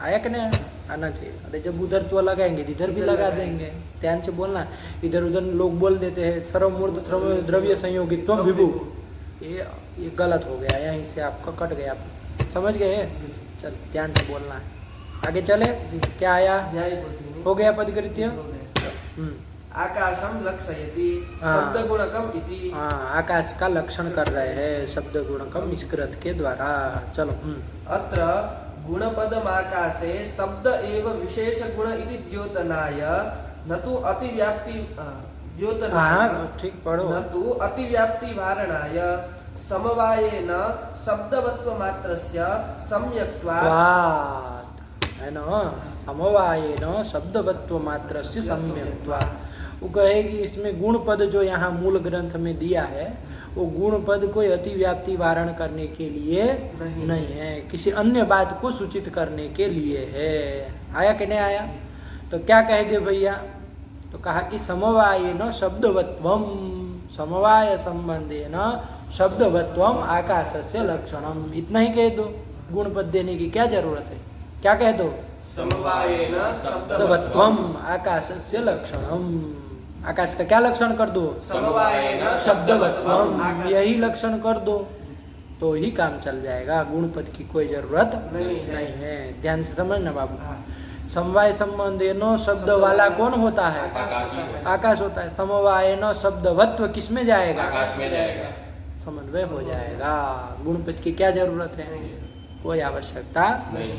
आया कि नहीं? आना चाहिए। अरे जब उधर तो लगाएंगे इधर भी लगा देंगे, ध्यान से बोलना। इधर उधर लोग बोल देते हैं सर्वमूर्त सर्व द्रव्य संयोगित्व विभु, ये गलत हो गया, यहीं से आपका कट गया, समझ गए? चल ध्यान से बोलना है। आगे चले, क्या आया?
न्याय बोलती
हो गया पदकृत्य।
आकाशम लक्षयति
हाँ।
शब्द गुणकम इति।
हाँ, आकाश का लक्षण कर रहे हैं शब्द गुणकम इस कृत के द्वारा। चलो।
अत्र गुणपदमाकाशे शब्द एव विशेष गुण इति द्योतनाय न तु अतिव्याप्ति द्योतनाय
हाँ ठीक पढ़ो।
न तु अतिव्याप्ति वारणाय समवायेन शब्दवत्व मात्रस्य सम्यक्त्वात्, है ना, समवायेन शब्दवत्व मात्रस्य सम्यक्त्वात्। वो कहेगी इसमें गुण पद जो यहाँ मूल ग्रंथ में दिया है वो गुण पद कोई अतिव्याप्ति वारण करने के लिए नहीं है, किसी अन्य बात को सूचित करने के लिए है। आया कि नहीं आया? तो क्या कह दे भैया? तो कहा कि समवायेन शब्दवत्वम, समवाय संबंधेन शब्दवत्वम आकाशस्य लक्षणम, इतना ही कह दो। गुण पद देने की क्या जरूरत है? क्या कह दो?
समवायेन
शब्दवत्वम आकाशस्य लक्षणम, आकाश का क्या लक्षण कर दो?
समवायेन
शब्दवत्वम, यही लक्षण कर दो तो ही काम चल जाएगा। गुण पद की कोई जरूरत नहीं है। ध्यान से समझना बाबू। समवाय संबंधेनो शब्द वाला कौन होता है? आकाश होता है। समवायेनो शब्दवत्व किस में जाएगा?
आकाश में जाएगा,
समन्वय हो जाएगा। गुण पद की क्या जरूरत है? कोई आवश्यकता नहीं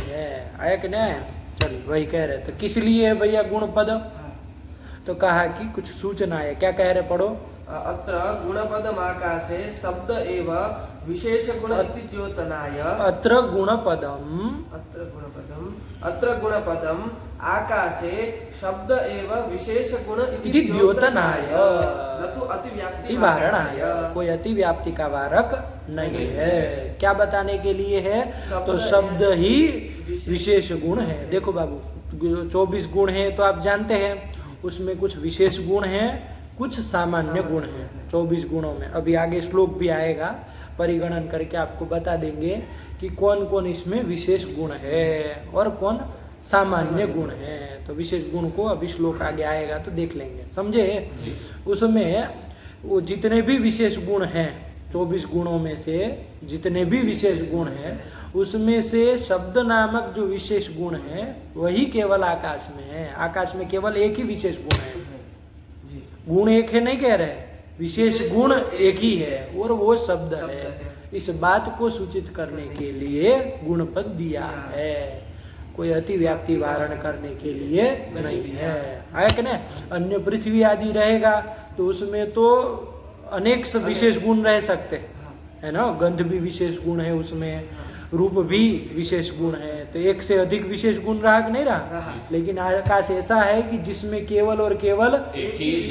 है। आया कि नहीं? चल वही कह रहे। तो किस लिए है भैया गुण पद? तो कहा कि कुछ सूचना है। क्या कह रहे? पढ़ो।
अत्र गुणपदमाकाशे शब्द एव विशेष गुण इति द्योतनाय।
अत्र गुणपदम,
अत्र गुणपदम आकाशे शब्द एव विशेष गुण
इति द्योतनाय
न तु अतिव्याप्ति
वारणाय, कोई अतिव्याप्ति का वारक नहीं है। क्या बताने के लिए है? तो शब्द ही विशेष गुण है। देखो बाबू 24 गुण है तो आप जानते हैं उसमें कुछ विशेष गुण हैं, कुछ सामान्य गुण हैं 24 गुणों में। अभी आगे श्लोक भी आएगा, परिगणन करके आपको बता देंगे कि कौन कौन इसमें विशेष गुण है और कौन सामान्य गुण है। तो विशेष गुण को अभी श्लोक आगे आएगा तो देख लेंगे, समझे? उसमें वो जितने भी विशेष गुण हैं 24 गुणों में से जितने भी विशेष गुण हैं उसमें से शब्द नामक जो विशेष गुण है वही केवल आकाश में है। आकाश में केवल एक ही विशेष गुण है। गुण एक है नहीं कह रहे, विशेष गुण एक ही है और वो शब्द है। इस बात को सूचित करने के लिए गुणपद दिया है, कोई अतिव्याप्ति वारण करने के लिए नहीं है। है कि नहीं? अन्य पृथ्वी आदि रहेगा तो उसमें तो अनेक विशेष गुण रह सकते है ना। गंध भी विशेष गुण है उसमें, रूप भी विशेष गुण है, तो एक से अधिक विशेष गुण रहा कि नहीं रहा? लेकिन आकाश ऐसा है कि जिसमें केवल और केवल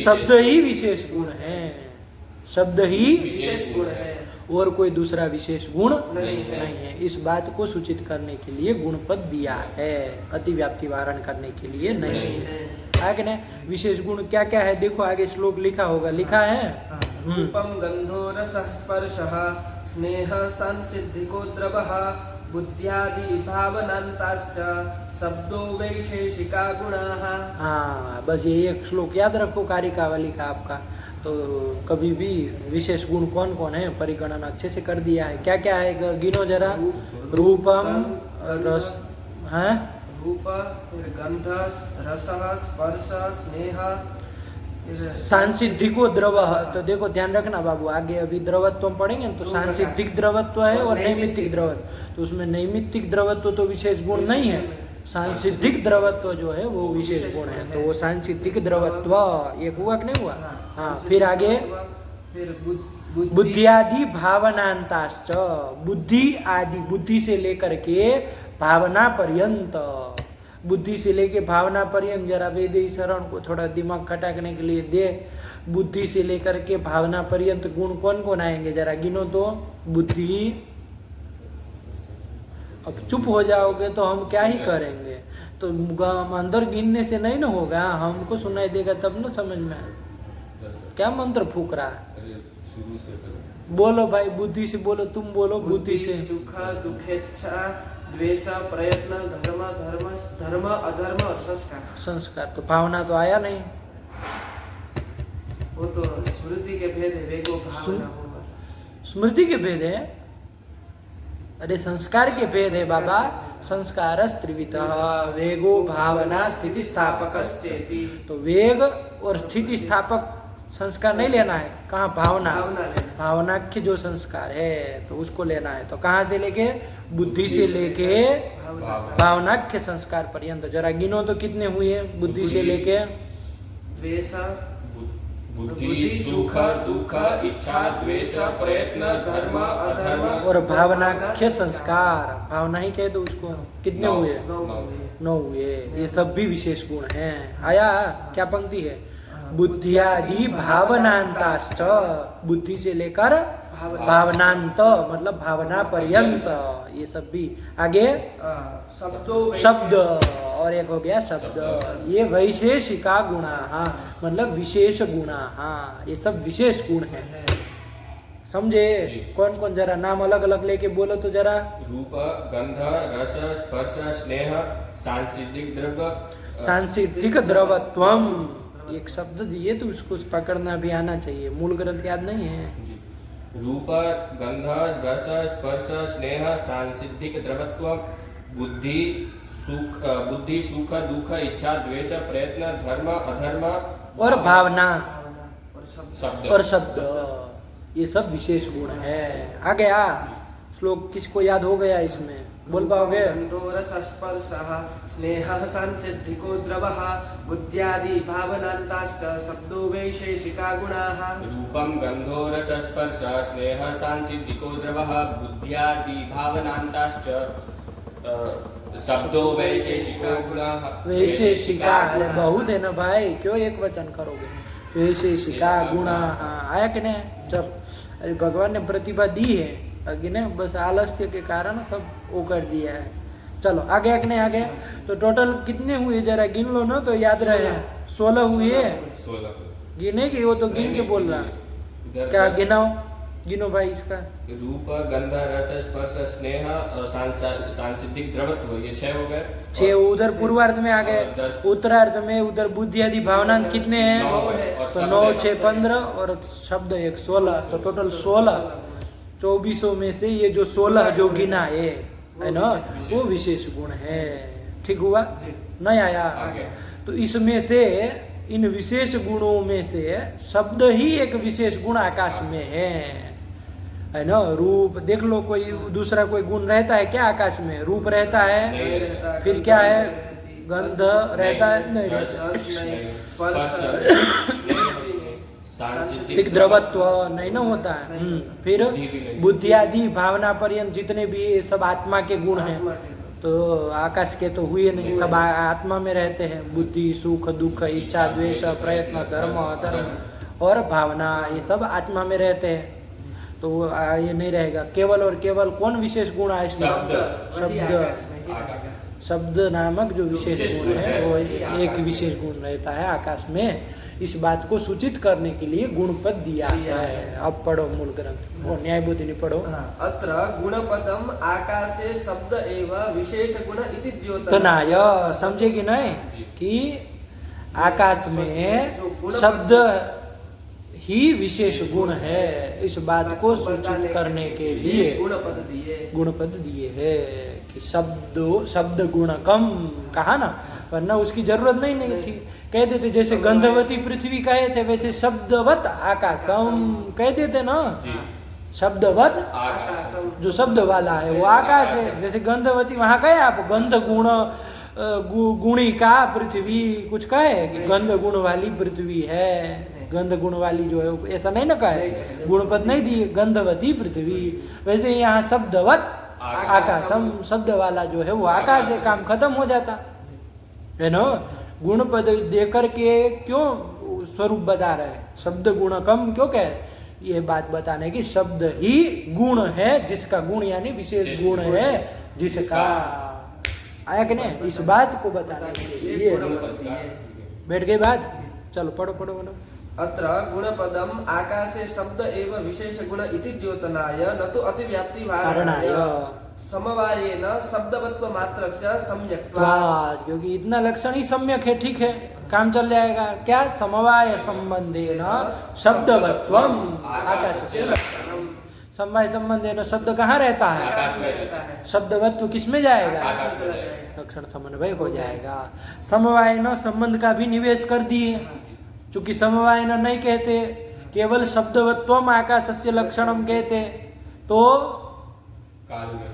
शब्द ही विशेष गुण है, शब्द ही
विशेष गुण है
और कोई दूसरा विशेष गुण नहीं है। इस बात को सूचित करने के लिए गुणपद दिया है, अतिव्याप्ति वारण करने के लिए नहीं है। आगे ने विशेष गुण क्या क्या है देखो, आगे श्लोक लिखा होगा, लिखा है।
रूपम गंधो रसः स्पर्शः स्नेहः संसिद्धिको द्रवः बुद्ध्यादि भावनान्ताश्च शब्दो वैशेषिका गुणाः।
हाँ, बस ये एक श्लोक याद रखो कारिकावली का आपका। तो कभी भी विशेष गुण कौन कौन है परिगणन अच्छे से कर दिया है। क्या क्या है गिनो जरा। रूपम रस है,
रूप, फिर गंध, रस, स्पर्श, स्नेह,
सांसिद्धिको द्रव। तो देखो ध्यान रखना बाबू, आगे अभी द्रवत्व पढ़ेंगे तो सांसिद्धिक द्रवत्व है और नैमित्तिक द्रवत्व। तो उसमें नैमित्तिक द्रवत्व तो विशेष गुण नहीं है, सांसिद्धिक द्रवत्व जो है वो विशेष गुण है। तो वो सांसिद्धिक द्रवत्व एक हुआ कि नहीं हुआ? हाँ, फिर आगे बुद्धि आदि भावनांताश्च, बुद्धि आदि, बुद्धि से लेकर के भावना पर्यंत, बुद्धि से लेके भावना पर्यंत। जरा वेदी शरण को थोड़ा दिमाग खटाकने के लिए दे। बुद्धि से लेकर के भावना पर्यंत गुण कौन कौन आएंगे जरा गिनो तो। बुद्धि, अब चुप हो जाओगे तो हम क्या ही करेंगे, तो अंदर गिनने से नहीं ना होगा, हमको सुनाई देगा तब ना समझ में आए। क्या मंत्र फूक रहा है? बोलो भाई, बुद्धि से बोलो, तुम बोलो बुद्धि से।
सुख दुखेच्छा
द्वेष प्रयत्न धर्म धर्म धर्म अधर्म और संस्कार।
संस्कार तो भावना तो आया नहीं।
वो तो स्मृति के भेद है, वेगो भावना होगा।
स्मृति के भेद है, अरे संस्कार के भेद है बाबा। संस्कार त्रिविधः वेगो भावना स्थिति स्थापक। तो वेग और स्थिति स्थापक संस्कार नहीं लेना है, कहाँ भावना। भावना के जो संस्कार है तो उसको लेना है। तो कहाँ से लेके, बुद्धि से लेके भावनाख्य संस्कार पर्यंत। जरा गिनो तो कितने हुए बुद्धि से लेके।
द्वेष बुद्धि सुख दुख इच्छा द्वेष प्रयत्न धर्म अधर्म
और भावनाख्य संस्कार, भावना ही कहे तो उसको कितने हुए, 9 हुए। ये सब भी विशेष गुण हैं। आया क्या पंक्ति है, बुद्धियादि भावनांताश्च, बुद्धि से लेकर भावनांत मतलब भावना पर्यंत, ये सब भी। आगे शब्द, और एक हो गया शब्द। ये वैशेषिका गुणा, मतलब विशेष गुणा। ये सब विशेष गुण हैं, समझे। कौन कौन, जरा नाम अलग अलग लेके बोलो तो जरा।
रूप गंध रस स्पर्श स्नेह सांसिधिक द्रव्य,
सांसिधिक द्रवत्वम। एक शब्द दिए तो उसको पकड़ना भी आना चाहिए, मूल ग्रंथ याद नहीं है।
रूप गंध रस स्पर्श स्नेह सांसिधिक द्रवत्व बुद्धि सुख दुख इच्छा द्वेष प्रयत्न धर्म अधर्म
और भावना
शब्द
और शब्द, ये सब विशेष गुण है। आ गया श्लोक, किसको याद हो गया इसमें, बोल पाओगे।
गंधोरस स्पर्शः स्नेहः सांसिद्धिको द्रवः बुद्ध्यादि भावनान्ताश्च शब्दो वैशेषिका गुणाः। रूपं गंधो रस स्पर्श स्नेहः सांसिद्धिको द्रवः बुद्ध्यादि भावनान्ताश्च शब्दो वैशेषिका गुणाः।
वैशेषिका, अरे बहुत है ना भाई, क्यों एक वचन करोगे। वैशेषिका गुणा, आया कि नहीं। चल, अरे भगवान ने प्रतिभा दी है, आगे ने बस आलस्य के कारण सब वो कर दिया है। चलो आगे कि नहीं, आगे तो टोटल कितने हुए जरा गिन लो ना तो याद रहे। 16 हुए।
16
गिने की, वो तो गिन के बोल रहा। क्या गिनाओ, गिनो भाई इसका।
रूप गंध रस स्पर्श स्नेह और सांसिधिक द्रवत्व, ये 6 हो गए।
6 उधर पूर्वार्ध में आ गए। उत्तरार्ध में उधर बुद्धि आदि भावना कितने हैं,
9
तो 9 6 15 और शब्द 1 16, तो टोटल 16। 2400 में से ये जो 16 जो गिना है ना, वो विशेष गुण है। ठीक हुआ, नहीं आया। तो इसमें से, इन विशेष गुणों में से शब्द ही एक विशेष गुण आकाश में है ना। रूप देख लो, कोई दूसरा कोई गुण रहता है क्या आकाश में। रूप रहता है, फिर क्या है, गंध रहता है, नहीं रहता। सांसिधिक द्रवत्व नहीं ना होता है। फिर बुद्धि आदि भावना पर्यंत जितने भी सब आत्मा के गुण हैं, तो आकाश के तो हुए नहीं, सब आत्मा में रहते हैं। बुद्धि सुख दुख इच्छा द्वेष प्रयत्न धर्म अधर्म और भावना, ये सब आत्मा में रहते हैं। तो ये नहीं रहेगा। केवल और केवल कौन विशेष गुण है इसमें, शब्द नामक जो विशेष गुण है वो एक विशेष गुण रहता है आकाश में। इस बात को सूचित करने के लिए गुणपद दिया है। अब पढ़ो मूल ग्रंथ, वो न्यायबोधिनी पढ़ो।
अत्र गुणपदम आकाशे शब्द एवं विशेष गुण इति
द्योतनाय, समझे कि नहीं, कि आकाश में शब्द ही विशेष गुण है। इस बात को सूचित करने के लिए गुणपद दिए है कि शब्द गुणकम कहा ना, वरना उसकी जरूरत नहीं थी। कह देते जैसे गंधवती पृथ्वी कहे थे, वैसे शब्दवत आकाशम कह देते ना। शब्दवत जो शब्द वाला है वो आकाश है। जैसे गंधवती वहां कहे आप, गंध गुण गुणिका पृथ्वी कुछ कहे कि गंध गुण वाली पृथ्वी है, गंध गुण वाली जो है, ऐसा नहीं ना कहे, गुणपद नहीं दिए, गंधवती पृथ्वी। वैसे यहाँ शब्दवत आकाशम, शब्द वाला जो है वो आकाश है, काम खत्म हो जाता है ना। गुणपद देकर के क्यों स्वरूप बता रहे हैं, शब्द गुणकम क्यों कह रहे, ये बात बताने की शब्द ही गुण है, जिसका गुण यानी विशेष गुण है जिसका। आया कि नहीं, इस बात को बताने के लिए बैठ गई बात। चलो पढ़ो पढ़ो पढ़ो।
अत्र गुणपदम आकाशे शब्द एव विशेष गुण इति द्योतनाय न तो अतिव्याप्ति
कारणाय
समवायेन शब्दवत्व मात्रस्य सम्यक्त्वा
त्वात्, क्योंकि इतना लक्षण ही सम्यक है, ठीक है, काम चल जाएगा। क्या? समवाय संबंधेन शब्दवत्वम आकाशस्य लक्षणम। समवाय संबंधेन शब्द कहाँ रहता है?
आकाश में रहता है।
शब्दवत्व किसमें जाएगा?
आकाश में जाएगा।
लक्षण समन्वय हो जाएगा। समवाय न संबंध का भी निवेश कर दिए, चूंकि समवाय न नहीं कहते, केवल शब्दवत्वम आकाशस्य लक्षणम कहते तो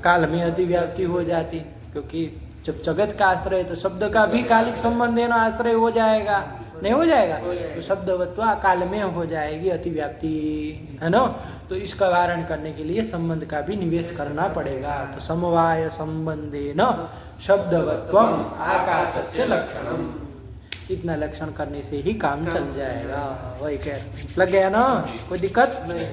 काल में अतिव्याप्ति हो जाती, क्योंकि जब जगत का आश्रय है तो शब्द का भी कालिक संबंध है ना आश्रय हो जाएगा, नहीं हो जाएगा? तो शब्दवत्व काल में हो जाएगी अतिव्याप्ति, है ना? तो इसका वारण करने के लिए संबंध का भी निवेश करना पड़ेगा। तो समवाय संबंधेन शब्दवत्वम आकाशस्य लक्षणम, इतना लक्षण करने से ही काम चल जाएगा। वही कह लग गया ना? कोई दिक्कत नहीं?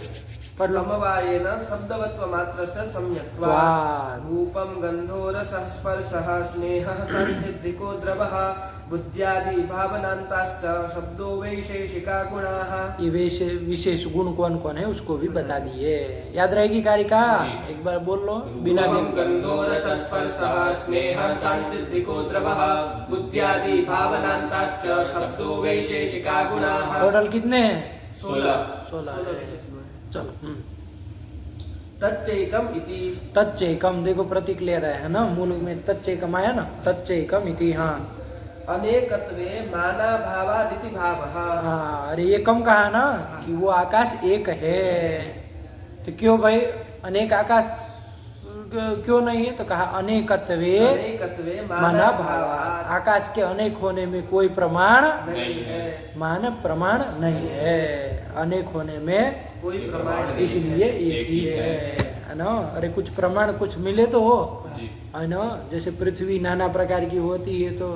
पढ़ लो।
समवायेन शब्दवत्व मात्रस्य सम्यक्त्वा
त्वात्।
रूपं गन्धो रसः स्पर्शः स्नेहः संसिद्धिको द्रवः बुद्ध्यादि भावनान्ताश्च शब्दो वैशेषिका गुणाः।
ये विशेष गुण कौन कौन है उसको भी बता दिए, याद रहेगी कारिका? एक बार बोल लो बिना
रूपं गन्धो रसः स्पर्शः स्नेहः संसिद्धिको द्रवः बुद्ध्यादि भावनान्ताश्च शब्दो वैशेषिका गुणाः।
टोटल कितने हैं?
16
चलो।
तच्चैकम इति।
तच्चैकम, देखो प्रतीक ले रहे हैं ना, मूल में तच्चैकम आया ना, तच्चैकम इति। हाँ
अनेकत्वे मानाभावादिति भावः।
हाँ, अरे ये कम कहा ना कि वो आकाश एक है, तो क्यों भाई अनेक आकाश क्यों नहीं है? तो कहा अनेकत्वे माना भावात्, आकाश के अनेक होने में कोई प्रमाण
नहीं है,
मान प्रमाण नहीं है, अनेक होने में
कोई प्रमाण
इसलिए एक ही है ना? अरे कुछ प्रमाण कुछ मिले तो हो, है ना? जैसे पृथ्वी नाना प्रकार की होती है तो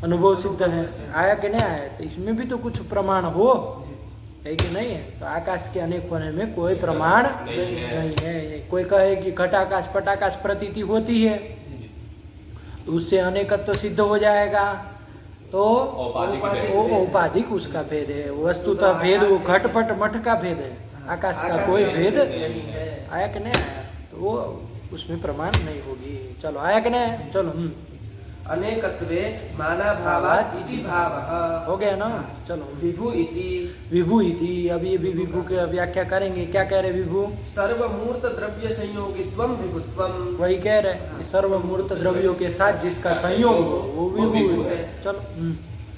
अनुभव सिद्ध है, आया कि नहीं आया? तो इसमें भी तो कुछ प्रमाण हो, है कि नहीं है? तो आकाश के अनेक होने में कोई प्रमाण नहीं है। कोई कहे कि घटाकाश पटाकाश प्रतीति होती है तो उससे अनेकत्व सिद्ध हो जाएगा, तो औपाधिक उसका भेद है, वस्तुतः भेद वो घटपट मठ का भेद है, आकाश का कोई भेद नहीं है। आया कि नहीं आया? तो वो उसमें प्रमाण नहीं होगी। चलो आया कि नहीं? चलो
अनेकत्वे मानाभावात् इति भावः।
हो गया ना? चलो
विभु इति।
विभु इति, अब ये भी विभु की व्याख्या करेंगे। क्या कह रहे विभु?
सर्वमूर्त द्रव्य संयोगित्वम विभुत्वम।
वही कह रहे, सर्वमूर्त द्रव्यों के साथ जिसका संयोग हो वो विभु है। चलो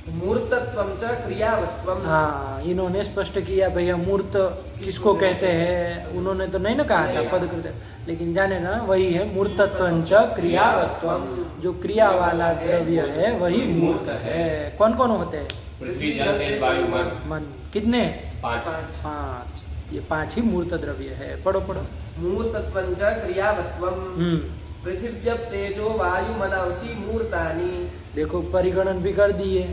मूर्तत्वम च क्रियावत्वम।
हाँ, इन्होंने स्पष्ट किया भैया मूर्त किसको कहते हैं, उन्होंने तो नहीं ना कहा था पदकृत, लेकिन जाने ना वही है मूर्तत्वं च क्रियावत्वम, जो क्रिया वाला द्रव्य है वही मूर्त है। कौन कौन होते हैं?
पृथ्वी जल तेज वायु
मन। कितने?
5।
ये 5 ही मूर्त द्रव्य है। पढ़ो पढ़ो।
मूर्तत्वं च क्रियावत्वम पृथिव्यप तेजो वायु मनसि मूर्तानि।
देखो परिगणन भी कर दिए,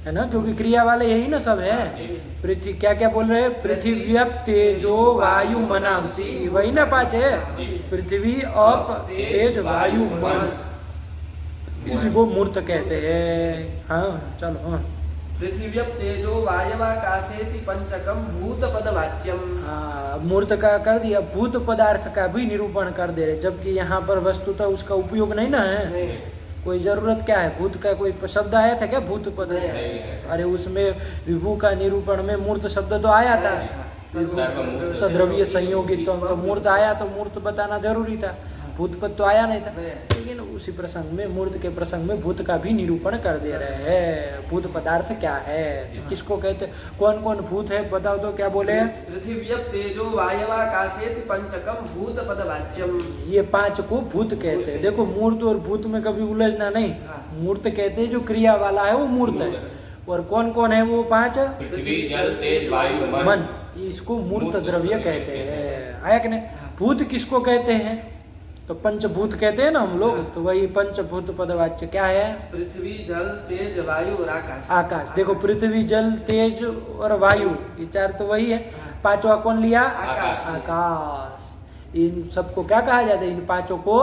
है ना? क्योंकि क्रिया वाले यही ना सब है। पृथ्वी क्या क्या बोल रहे हैं? पृथिव्यप तेजो वायु मनांसी, वही ना 5 है। पृथ्वी अप तेज वायु मन, इसी को मूर्त कहते हैं। हाँ चलो। हाँ
पृथिव्यप तेजो वायवाकाशेति पंचकम भूत पदवाच्यम।
हाँ, मूर्त का कर दिया, भूत पदार्थ का भी निरूपण कर दे रहे, जबकि यहाँ पर वस्तुतः उसका उपयोग नहीं ना है। कोई जरूरत क्या है? भूत का कोई शब्द आया था क्या? भूत पद? अरे उसमें विभू का निरूपण में मूर्त शब्द तो आया था, तो द्रव्य संयोगित तो मूर्त आया, तो मूर्त बताना जरूरी था। भूत पद तो आया नहीं था, लेकिन उसी प्रसंग में मूर्त के प्रसंग में भूत का भी निरूपण कर दे रहे हैं। भूत पदार्थ क्या है, तो किसको कहते, कौन कौन भूत है बताओ तो? क्या बोले?
पृथिव्यप तेजो वायवाकाशेति पंचकम भूत पदवाच्यम।
ये 5 को भूत कहते हैं। देखो मूर्त और भूत में कभी उलझना नहीं। मूर्त कहते हैं जो क्रिया वाला है वो मूर्त है, और कौन कौन है वो 5?
पृथ्वी जल तेज वायु
मन, इसको मूर्त द्रव्य कहते हैं। आया कि नहीं? भूत किसको कहते हैं? तो पंचभूत कहते हैं ना हम लोग, तो वही पंचभूत पदवाच्य क्या है?
पृथ्वी जल तेज वायु और आकाश।
आकाश। देखो पृथ्वी जल तेज और वायु, ये 4 तो वही है। 5वां कौन लिया?
आकाश।
आकाश। इन सबको क्या कहा जाता है? इन पांचों को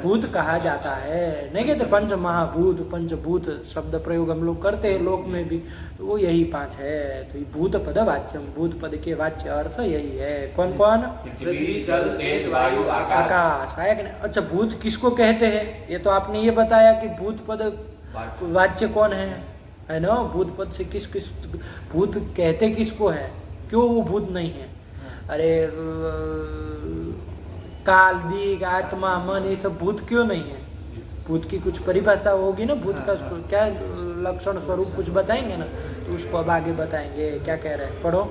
भूत कहा जाता है। नहीं कहते पंच महाभूत, पंचभूत शब्द प्रयोग हम लोग करते हैं लोक में भी, तो वो यही पांच है। तो ये भूत पद वाच्यम, भूत पद के वाच्य अर्थ यही है। कौन कौन?
पृथ्वी जल तेज वायु आकाश।
आकाश। आया कि नहीं? अच्छा, भूत किसको कहते हैं? ये तो आपने ये बताया कि भूत पद वाच्य कौन है ना? भूत पद से किस किस भूत कहते किसको है? क्यों वो भूत नहीं है? अरे काल, दिग, आत्मा, मन, ये सब भूत क्यों नहीं है? भूत की कुछ परिभाषा होगी ना, भूत का क्या लक्षण स्वरूप कुछ बताएंगे ना, तो उसको अब आगे बताएंगे। क्या कह रहे हैं? पढ़ो।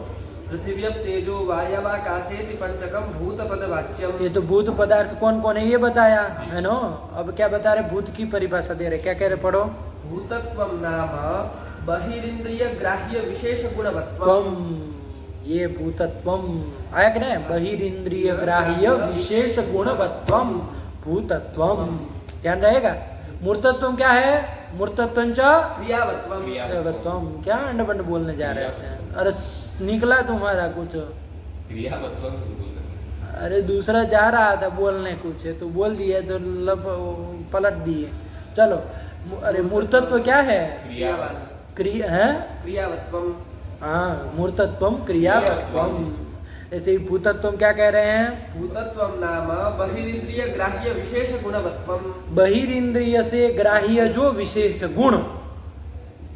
पृथिव्यप तेजो वायवाकाशेति पंचकम भूत पद वाच्यम।
ये तो भूत पदार्थ कौन कौन है ये बताया है ना। अब क्या बता रहे? भूत की परिभाषा दे रहे। क्या कह रहे? पढ़ो।
भूतत्वम नाम बहिरिंद्रिय ग्राह्य विशेष गुणवत्वम।
ये भूतत्वम आया कि नहीं? बहिरिंद्रिय ग्राह्य विशेष गुणवत्वम भूतत्वम। ध्यान रहेगा। मूर्तत्वम क्या है? मूर्तत्वंच
क्रियावत्वम।
क्रियावत्वम। क्या अंड बंड बोलने जा रहे थे? अरे निकला तुम्हारा कुछ? अरे दूसरा जा रहा था बोलने कुछ है तो बोल दिया, तो पलट दिए। चलो, अरे मूर्तत्व क्या है?
क्रियावत्वम।
हाँ, मूर्तत्वम क्रियावत्वम। ऐसे ही भूतत्वम क्या कह रहे हैं?
भूतत्वम नाम बहिरिंद्रिय ग्राह्य विशेष गुणवत्वम।
बहिरिंद्रिय से ग्राह्य जो विशेष गुण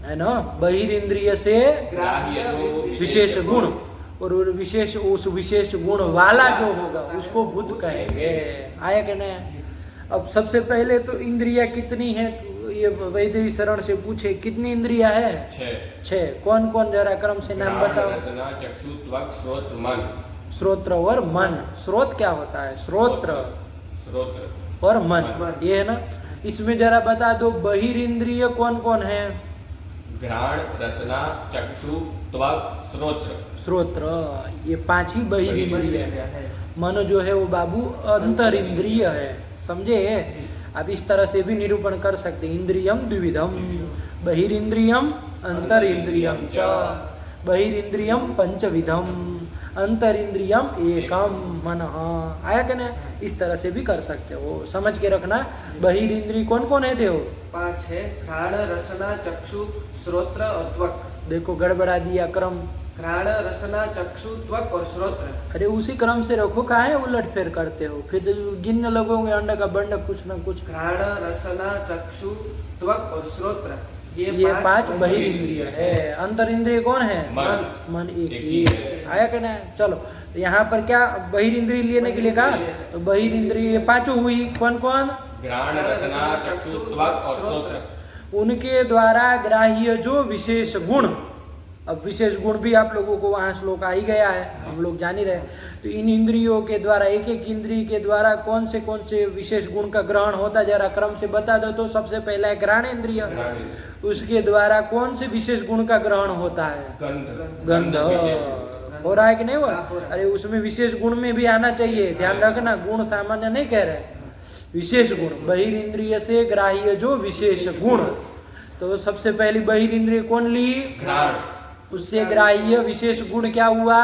है ना, बहिरिंद्रिय से
ग्राह्य
विशेष गुण, और विशेष उस विशेष गुण वाला जो होगा उसको भूत कहेंगे। आया कि नहीं? अब सबसे पहले तो इंद्रिया कितनी है? ये वैदेही शरण से पूछे कितनी इंद्रिया है? 6। कौन कौन? जरा क्रम से नाम बताओ।
रसना चक्षु त्वक श्रोत्र मन।
श्रोत्र और मन। श्रोत क्या होता है? श्रोत्र
श्रोत्र
और मन, ये है ना। इसमें जरा बता दो बहिरिंद्रिय कौन कौन है?
घ्राण, रसना, चक्षु, त्वक, श्रोत्र।
श्रोत्र, ये 5 ही बहिरिंद्रिय है। मन जो है वो बाबू अंतर इंद्रिय है, समझे? आप इस तरह से भी निरूपण कर सकते। इंद्रियम द्विविधम, बहिरिंद्रियम अंतर इंद्रियम च, बहिरिंद्रियम पंचविधम, अंतर इंद्रियम एकम मनः। आया क्या ना? इस तरह से भी कर सकते हो, समझ के रखना। बहिरिंद्रिय कौन कौन है? देखो
5 है। घ्राण, रसना, चक्षु, श्रोत्र और त्वक।
देखो गड़बड़ा दिया क्रम।
घ्राण, रसना, चक्षु, त्वक और श्रोत्र।
अरे उसी क्रम से रखो, कहाँ है उलट फेर करते हो? फिर गिनने लगोगे अंड का बंड कुछ ना कुछ।
घ्राण, रसना, चक्षु, त्वक और श्रोत्र,
ये 5 बहिरिंद्रिय है। अंतर इंद्रिय कौन है?
मन।
मन एक ही है। आया क्या ना? चलो, यहाँ पर क्या बहिरिंद्रिय लेने के लिए कहा? तो बहिरिंद्रिय 5 हुई। कौन कौन?
घ्राण, रसना, चक्षु, त्वक और श्रोत्र।
उनके द्वारा ग्राह्य जो विशेष गुण, अब विशेष गुण भी आप लोगों को वहाँ श्लोक आ ही गया है, हम लोग जान ही रहे। तो इन इंद्रियों के द्वारा, एक एक इंद्रिय के द्वारा कौन से विशेष गुण का ग्रहण होता, जरा क्रम से बता दो। तो सबसे पहला है घ्राण इंद्रिय, उसके द्वारा कौन से विशेष गुण का ग्रहण होता है? गंध। हो रहा है कि नहीं हुआ? अरे उसमें विशेष गुण में भी आना चाहिए, ध्यान रखना। गुण सामान्य नहीं कह रहे, विशेष गुण। बहिरिंद्रिय से ग्राह्य जो विशेष गुण, तो सबसे पहली बहिरिंद्रिय कौन ली?
घ्राण।
उससे ग्राह्य विशेष गुण क्या हुआ?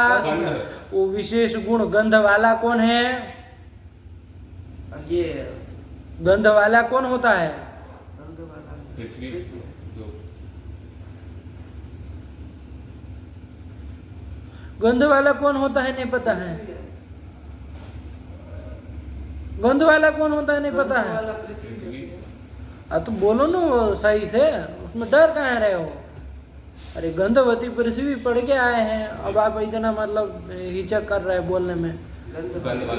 वो विशेष गुण गंध वाला कौन है?
ये
गंध वाला कौन होता है?
पृथ्वी।
गंध वाला कौन होता है? नहीं पता है। गंध वाला कौन होता है? नहीं पता है। अब तो बोलो ना वो सही से, उसमें डर कहाँ रहे हो? अरे गंधवती पृथ्वी पढ़ के आए हैं, अब आप इतना मतलब हिचक कर रहे हैं बोलने में,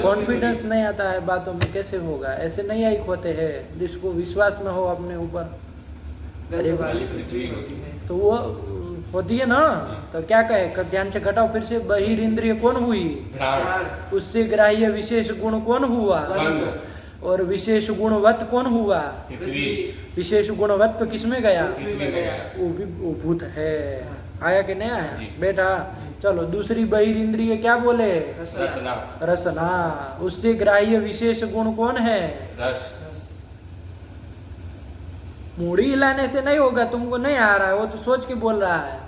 कॉन्फिडेंस नहीं आता है बातों में, कैसे होगा? ऐसे नहीं आई होते हैं, जिसको विश्वास में हो अपने ऊपर।
गंध वाली पृथ्वी होती है
तो वो होती है ना, तो क्या कहे? ध्यान से घटाओ फिर से। बहिरिंद्रिय कौन हुई?
घ्राण।
उससे ग्राह्य विशेष गुण कौन हुआ?
गंध।
और विशेष गुणवत्त कौन हुआ?
पृथ्वी।
विशेष गुणवत्त किसमें गया?
पृथ्वी में गया।
वो भी वो भूत है। आया कि नहीं आया
जी।
बेटा? चलो, दूसरी बहिरिंद्रिय क्या बोले?
रसना।
रसना। उससे ग्राह्य विशेष गुण कौन है?
रस।
मूड़ी हिलाने से नहीं होगा, तुमको नहीं आ रहा है, वो तो सोच के बोल रहा है।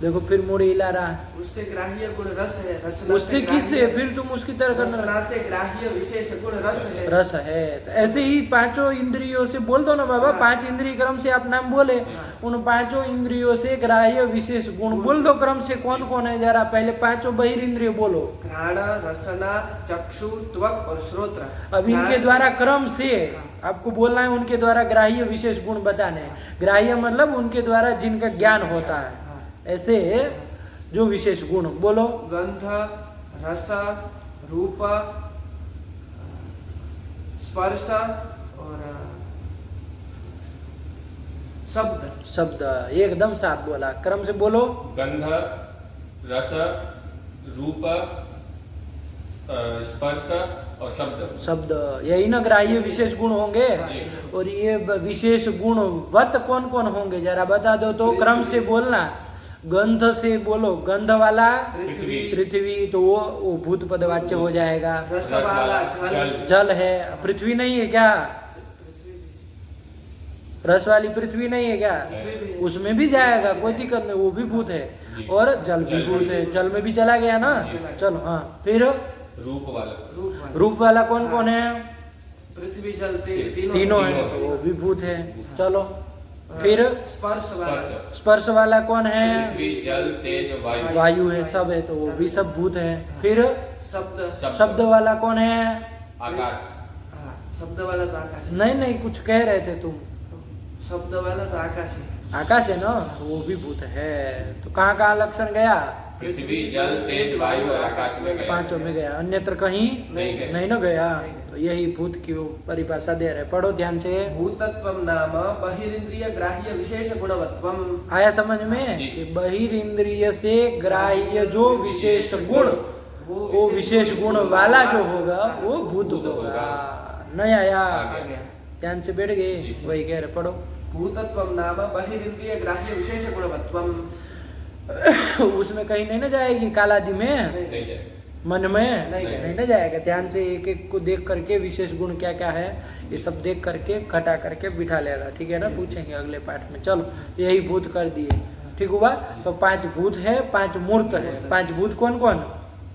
देखो फिर मुड़ हिला रहा है।
उससे ग्राह्य गुण रस है, रसना
उससे किससे? फिर तुम उसकी तरह करना।
रसना से ग्राह्य विशेष गुण रस है।
रस है। तो ऐसे ही पांचों इंद्रियों से बोल दो ना बाबा,
हाँ।
5 इंद्रिय क्रम से आप नाम बोले, उन पांचों इंद्रियों से ग्राह्य विशेष गुण बोल दो क्रम से कौन कौन है जरा। पहले पांचों बहिर्ंद्रिय बोलो।
घ्राण, रसना, चक्षु, त्वक और श्रोत्र।
अब इनके द्वारा क्रम से आपको बोलना है, उनके द्वारा ग्राह्य विशेष गुण बताने हैं। ग्राह्य मतलब उनके द्वारा जिनका ज्ञान होता है, ऐसे जो विशेष गुण बोलो।
गंध, रस, रूप, स्पर्श और शब्द।
शब्द एकदम साफ बोला, क्रम से बोलो।
गंध, रस, रूप, स्पर्श और शब्द।
शब्द यही ना ग्राह्य विशेष गुण होंगे।
जी।
और ये विशेष गुण वत कौन कौन होंगे जरा बता दो तो, क्रम से बोलना। गंध से बोलो, गंध वाला
पृथ्वी।
पृथ्वी, तो वो भूत पदवाच्य हो जाएगा।
रस वाला जल।
जल है, पृथ्वी नहीं है क्या? रस वाली पृथ्वी नहीं है क्या? उसमें भी जाएगा, कोई दिक्कत नहीं, वो भी भूत है।
जी।
और जल भी भूत है, जल में भी चला गया ना।
जी।
चलो हाँ, फिर
रूप वाला।
रूप वाला कौन कौन है?
पृथ्वी, जल, तेज,
तीनों है,
तीनों।
तो वो भी भूत है। चलो फिर
स्पर्श वाला।
स्पर्श।
स्पर्श वाला कौन है?
पृथ्वी, जल, तेज, वायु।
वायु है, सब है, तो वो भी सब भूत है। फिर
शब्द।
शब्द वाला कौन है?
आकाश।
हाँ, शब्द वाला तो आकाश है।
नहीं नहीं, कुछ कह रहे थे तुम।
शब्द वाला तो आकाश है।
आकाश है ना, तो वो भी भूत है। तो कहाँ कहाँ लक्षण गया?
पृथ्वी, जल, तेज, वायु और आकाश में गए।
पांचों में गया, अन्यत्र कहीं
नहीं गए।
नहीं ना गया। तो यही भूत की वो परिभाषा दे रहे। पढ़ो ध्यान से।
भूतत्वम नाम बहिरिंद्रिय ग्राह्य विशेष गुणवत्वम।
आया समझ में
जी।
कि बहिर्ंद्रिय से ग्राह्य जो विशेष गुण, वो विशेष गुण वाला जो होगा वो भूत होगा। नहीं आया?
आ गया।
ध्यान से बैठ गए।
जी।
वही कह रहे, पढ़ो।
भूतत्वम नाम बहिरिंद्रिय ग्राह्य विशेष गुणवत्वम।
उसमें कहीं नहीं ना जाएगी कालादि में,
नहीं जाए।
मन में
नहीं
नहीं ना जाएगा। ध्यान से एक एक को देख करके विशेष गुण क्या क्या है ये सब देख करके खटा करके बिठा लेगा। ठीक है ना? पूछेंगे अगले पाठ में। चलो यही भूत कर दिए, ठीक हुआ। तो 5 भूत है, 5 मूर्त है। 5 भूत कौन कौन?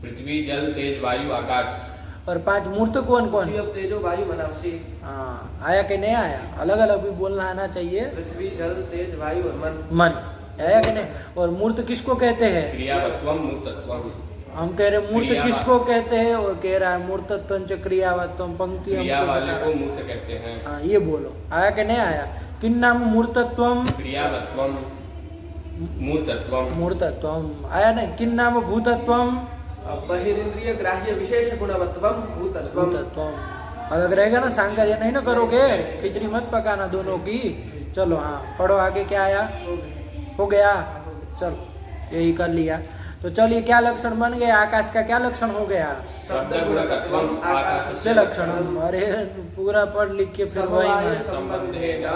पृथ्वी, जल, तेज, वायु, आकाश।
और 5 मूर्त कौन कौन?
पृथ्वी, अब तेजो, वायु, मनावसी।
हाँ, आया कि नहीं आया? अलग अलग भी बोलना आना चाहिए।
पृथ्वी, जल, तेज, वायु और मन।
मन आया कि नहीं? और मूर्त किसको कहते हैं?
क्रियावत्वम, मूर्तत्वम।
हम कह रहे मूर्त
क्रिया
किसको कहते हैं? और कह रहा है मूर्तत्व क्रियावत्वम। पंक्ति
क्रिया
हमको
वाले
बता।
को मूर्त कहते हैं।
हाँ, ये बोलो, आया कि नहीं आया? किन नाम मूर्तत्वम?
क्रियावत्वम, मूर्तत्वम।
मूर्तत्वम आया नहीं? किन नाम भूतत्वम?
अब बहिरिंद्रिय ग्राह्य विशेष गुणवत्वम भूतत्वम।
भूतत्वम अलग रहेगा ना, सांकर्य नहीं ना करोगे। खिचड़ी मत पकाना दोनों की। चलो हाँ, पढ़ो आगे। क्या आया? हो गया। चलो यही कर लिया। तो चलिए, क्या लक्षण बन गया? आकाश का क्या लक्षण हो गया?
शब्द गुणकत्वम, आकाश
से लक्षण। अरे पूरा पढ़ लिख के फिर वही
समवाय
में।
संबंधेन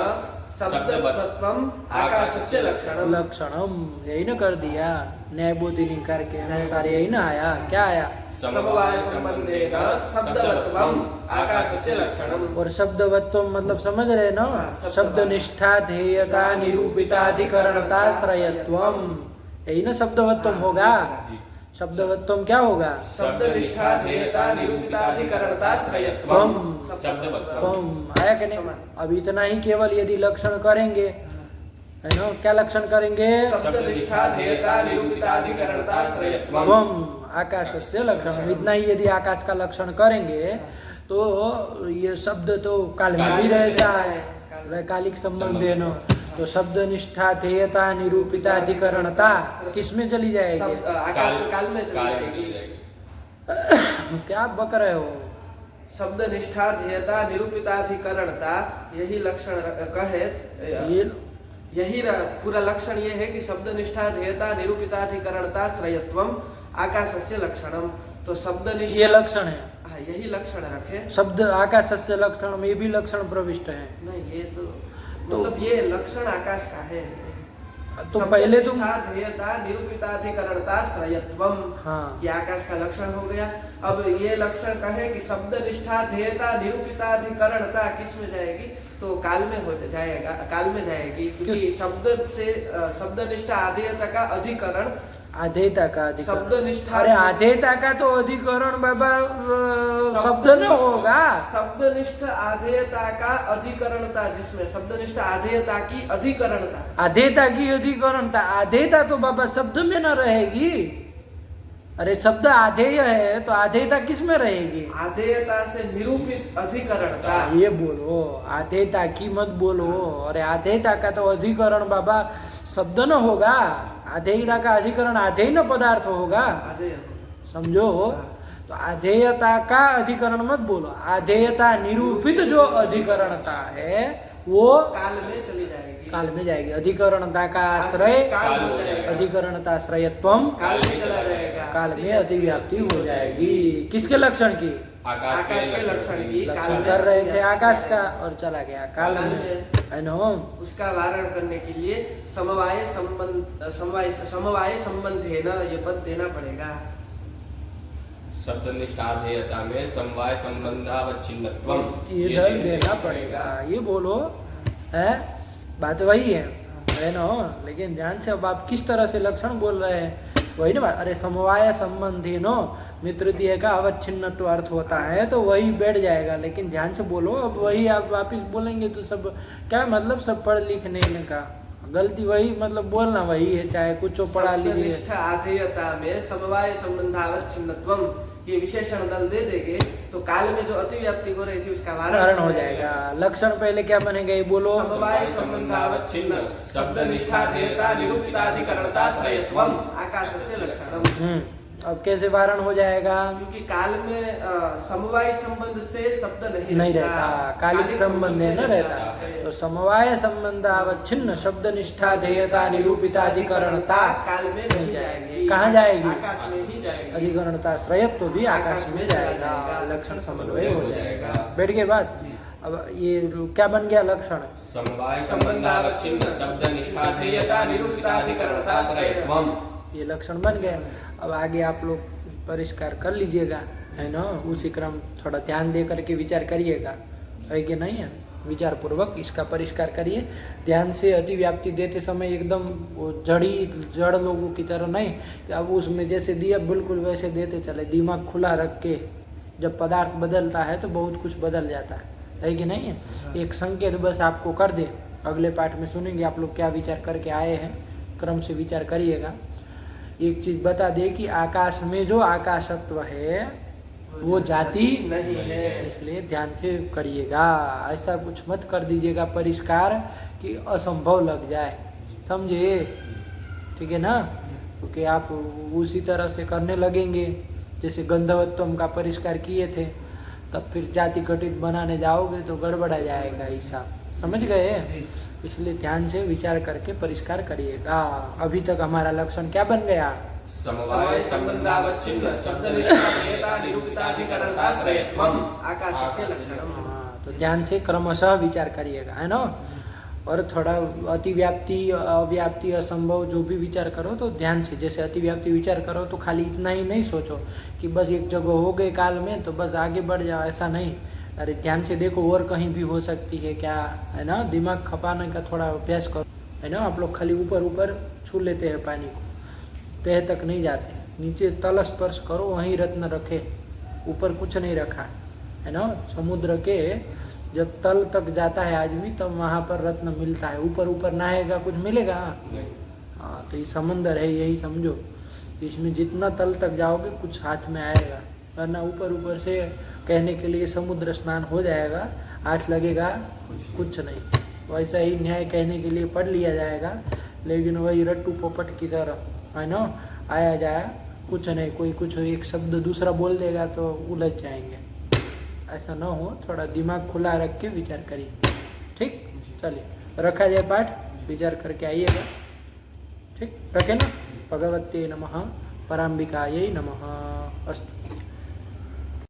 शब्दवत्वम आकाशस्य लक्षणम।
लक्षणम यही ना कर दिया, न्याय बोधिनी करके अनुसार यही ना आया। क्या आया?
समवाय संबंधेन शब्दवत्वम आकाशस्य लक्षणम।
और शब्दवत्व मतलब समझ रहे ना?
हाँ,
शब्द निष्ठा, ध्येयता, निरूपिता, अधिकरणता, श्रयत्वम, यही ना शब्दवत्व होगा।
जी।
शब्दवत्व क्या होगा?
शब्द निष्ठा, ध्येयता, निरूपिता, अधिकरणता, श्रयत्वम।
त्वम।
शब्दवत्वम।
आया कि नहीं? अब इतना ही केवल यदि लक्षण करेंगे, है ना? क्या लक्षण करेंगे?
शब्द निष्ठा, ध्येयता, निरूपिता, अधिकरणता, श्रयत्वम।
त्वम आकाश से लक्षण। इतना ही यदि आकाश का लक्षण करेंगे तो ये शब्द तो काल में भी रहता है, वैकालिक संबंध है ना। तो शब्द निष्ठा, ध्येयता, निरूपिता, अधिकरणता किसमें चली जाएगी?
आकाश काल में
काल में
चली
चली
जाएगी।
जाएगी।
क्या बक रहे हो?
शब्द निष्ठा, ध्येयता, निरूपिता, अधिकरणता यही लक्षण कहे।
ये
यही पूरा लक्षण ये है कि शब्द निष्ठा, ध्येयता, निरूपिता, अधिकरणता, श्रयत्वम आकाशस्य लक्षणम। तो शब्द
ये
निष्ठा,
लक्षण है।
हाँ, यही लक्षण रखे।
शब्द आकाश से लक्षण में भी लक्षण प्रविष्ट है।
नहीं, ये तो मतलब ये लक्षण आकाश का है।
तो पहले तुम
शब्दनिष्ठा ध्येयता निरूपिताधिकरणताश्रयत्वम,
हाँ।
ये आकाश का लक्षण हो गया। अब ये लक्षण कहे कि शब्दनिष्ठा ध्येयता निरूपिताधिकरणता किस में जाएगी, तो काल में हो जाएगा, काल में जाएगी, क्योंकि शब्द से शब्दनिष्ठा आधेयता का अधिकरण,
आधेयता का अधिकरण।
शब्दनिष्ठा,
अरे आधेयता का तो अधिकरण बाबा शब्द न होगा।
शब्दनिष्ठ आधेयता का अधिकरणता, जिसमें शब्दनिष्ठ आधेयता की अधिकरणता,
आधेयता की अधिकरणता, आधेयता तो बाबा शब्द में न रहेगी। अरे शब्द आधेय है तो आधेयता किस में रहेगी?
आधेयता से निरूपित अधिकरणता।
ये बोलो, आधेयता की मत बोलो। अरे आधेयता का तो अधिकरण बाबा शब्द न होगा, आधेयता का अधिकरण आधेय न पदार्थ होगा,
आधेय,
समझो। तो आधेयता का अधिकरण मत बोलो, आधेयता निरूपित जो अधिकरणता है वो
काल में चली जाएगी,
काल में जाएगी। अधिकरणता का आश्रय
काल हो जाएगा,
अधिकरणता आश्रयत्वम,
काल में चला जाएगा,
काल में अतिव्याप्ति हो जाएगी। किसके लक्षण की?
आकाश
के लक्षण की। काल
लक्षण
में
कर रहे थे
अतिव्याप्ति
आकाश
हो
का
जाएगा।
और चला गया काल
काल
में,
में।
है नो।
उसका वारण करने के लिए समवाय संबंधे न ये पद देना पड़ेगा।
शब्दनिष्ठा ध्येयता में समवाय संबंधावच्छिन्नत्वम,
ये दल देना पड़ेगा। ये बोलो है, बात वही है ना। लेकिन ध्यान से, अब आप किस तरह से लक्षण बोल रहे हैं, वही ना बात। अरे समवाय संबंधी नो मित्र का अवच्छिन्न तो अर्थ होता है, तो वही बैठ जाएगा। लेकिन ध्यान से बोलो, अब वही आप वापिस बोलेंगे तो सब क्या मतलब, सब पढ़ लिखने का गलती वही, मतलब बोलना वही है, चाहे कुछ पढ़ा लीजिए।
शब्दनिष्ठ आधेयता में समवाय संबंधावच्छिन्नत्वम, ये विशेषण दल दे देंगे तो काल में जो अतिव्याप्ति हो रही थी उसका
वारण हो जाएगा। लक्षण पहले क्या बनेगा, ये बोलो।
समवाय संबंधावच्छिन्न शब्दनिष्ठा ध्येयता निरूपिताधिकरणताश्रयत्वम आकाशस्य लक्षणम।
अब कैसे वारण हो जाएगा?
क्योंकि काल में समवाय संबंध से शब्द
नहीं रहता, कालिक संबंध न रहता। तो समवाय संबंध अवच्छिन्न शब्द निष्ठा ध्येयता निरूपिताधिकरणता
काल में नहीं जाएगी।
कहाँ जाएगी?
आकाश में ही जाएगी।
अधिकरणता श्रयत्व भी आकाश में जाएगा, लक्षण समन्वय हो जाएगा। बैठ गए बात। अब ये क्या बन गया लक्षण?
समवाय संबंधावच्छिन्न शब्दनिष्ठा ध्येयता निरूपिताधिकरणताश्रयत्वम,
ये लक्षण बन गया। अब आगे आप लोग परिष्कार कर लीजिएगा, है ना। उसी क्रम थोड़ा ध्यान दे करके विचार करिएगा, है कि नहीं है। विचार पूर्वक इसका परिष्कार करिए ध्यान से। अतिव्याप्ति देते समय एकदम जड़ लोगों की तरह नहीं, अब उसमें जैसे दिया बिल्कुल वैसे देते चले। दिमाग खुला रख के, जब पदार्थ बदलता है तो बहुत कुछ बदल जाता है कि नहीं है। एक संकेत बस आपको कर दे, अगले पाठ में सुनेंगे आप लोग क्या विचार करके आए हैं, क्रम से विचार करिएगा। एक चीज बता दे कि आकाश में जो आकाशत्व है वो जाति
नहीं है,
इसलिए ध्यान से करिएगा। ऐसा कुछ मत कर दीजिएगा परिष्कार कि असंभव लग जाए, समझे, ठीक है ना। क्योंकि आप उसी तरह से करने लगेंगे जैसे गंधवत्वम का परिष्कार किए थे, तब फिर जाति घटित बनाने जाओगे तो गड़बड़ा जाएगा हिसाब, समझ गए। इसलिए ध्यान से विचार करके परिष्कार करिएगा। अभी तक हमारा लक्षण क्या बन गया?
समवाय संबंधावच्छिन्न शब्दनिष्ठा ध्येयता निरूपिताधिकरणताश्रयत्वम
आकाशस्य लक्षणम।
हाँ, तो ध्यान से क्रमशः विचार करिएगा, है ना। और थोड़ा अतिव्याप्ति अव्याप्ति असंभव जो भी विचार करो तो ध्यान से, जैसे अतिव्याप्ति विचार करो तो खाली इतना ही नहीं सोचो कि बस एक जगह हो गए काल में तो बस आगे बढ़ जाओ, ऐसा नहीं। अरे ध्यान से देखो और कहीं भी हो सकती है क्या, है ना। दिमाग खपाने का थोड़ा अभ्यास करो, है ना। आप लोग खाली ऊपर ऊपर छू लेते हैं पानी को, तह तक नहीं जाते, नीचे तल स्पर्श करो, वहीं रत्न रखे, ऊपर कुछ नहीं रखा, है ना। समुद्र के जब तल तक जाता है आदमी तब वहाँ पर रत्न मिलता है, ऊपर ऊपर नहाएगा कुछ मिलेगा? हाँ, तो ये समंदर है, यही समझो। इसमें जितना तल तक जाओगे कुछ हाथ में आएगा, वरना ऊपर ऊपर से कहने के लिए समुद्र स्नान हो जाएगा, हाथ लगेगा कुछ नहीं। वैसा ही न्याय कहने के लिए पढ़ लिया जाएगा, लेकिन वही रट्टू पोपट की तरह, है ना, आया जाया कुछ नहीं। कोई कुछ एक शब्द दूसरा बोल देगा तो उलझ जाएंगे, ऐसा ना हो। थोड़ा दिमाग खुला रख के विचार करिए, ठीक। चलिए रखा जाए पाठ, विचार करके आइएगा, ठीक। रखे ना। भगवते नमः, पराम्बिकायै नमः। अस्तु।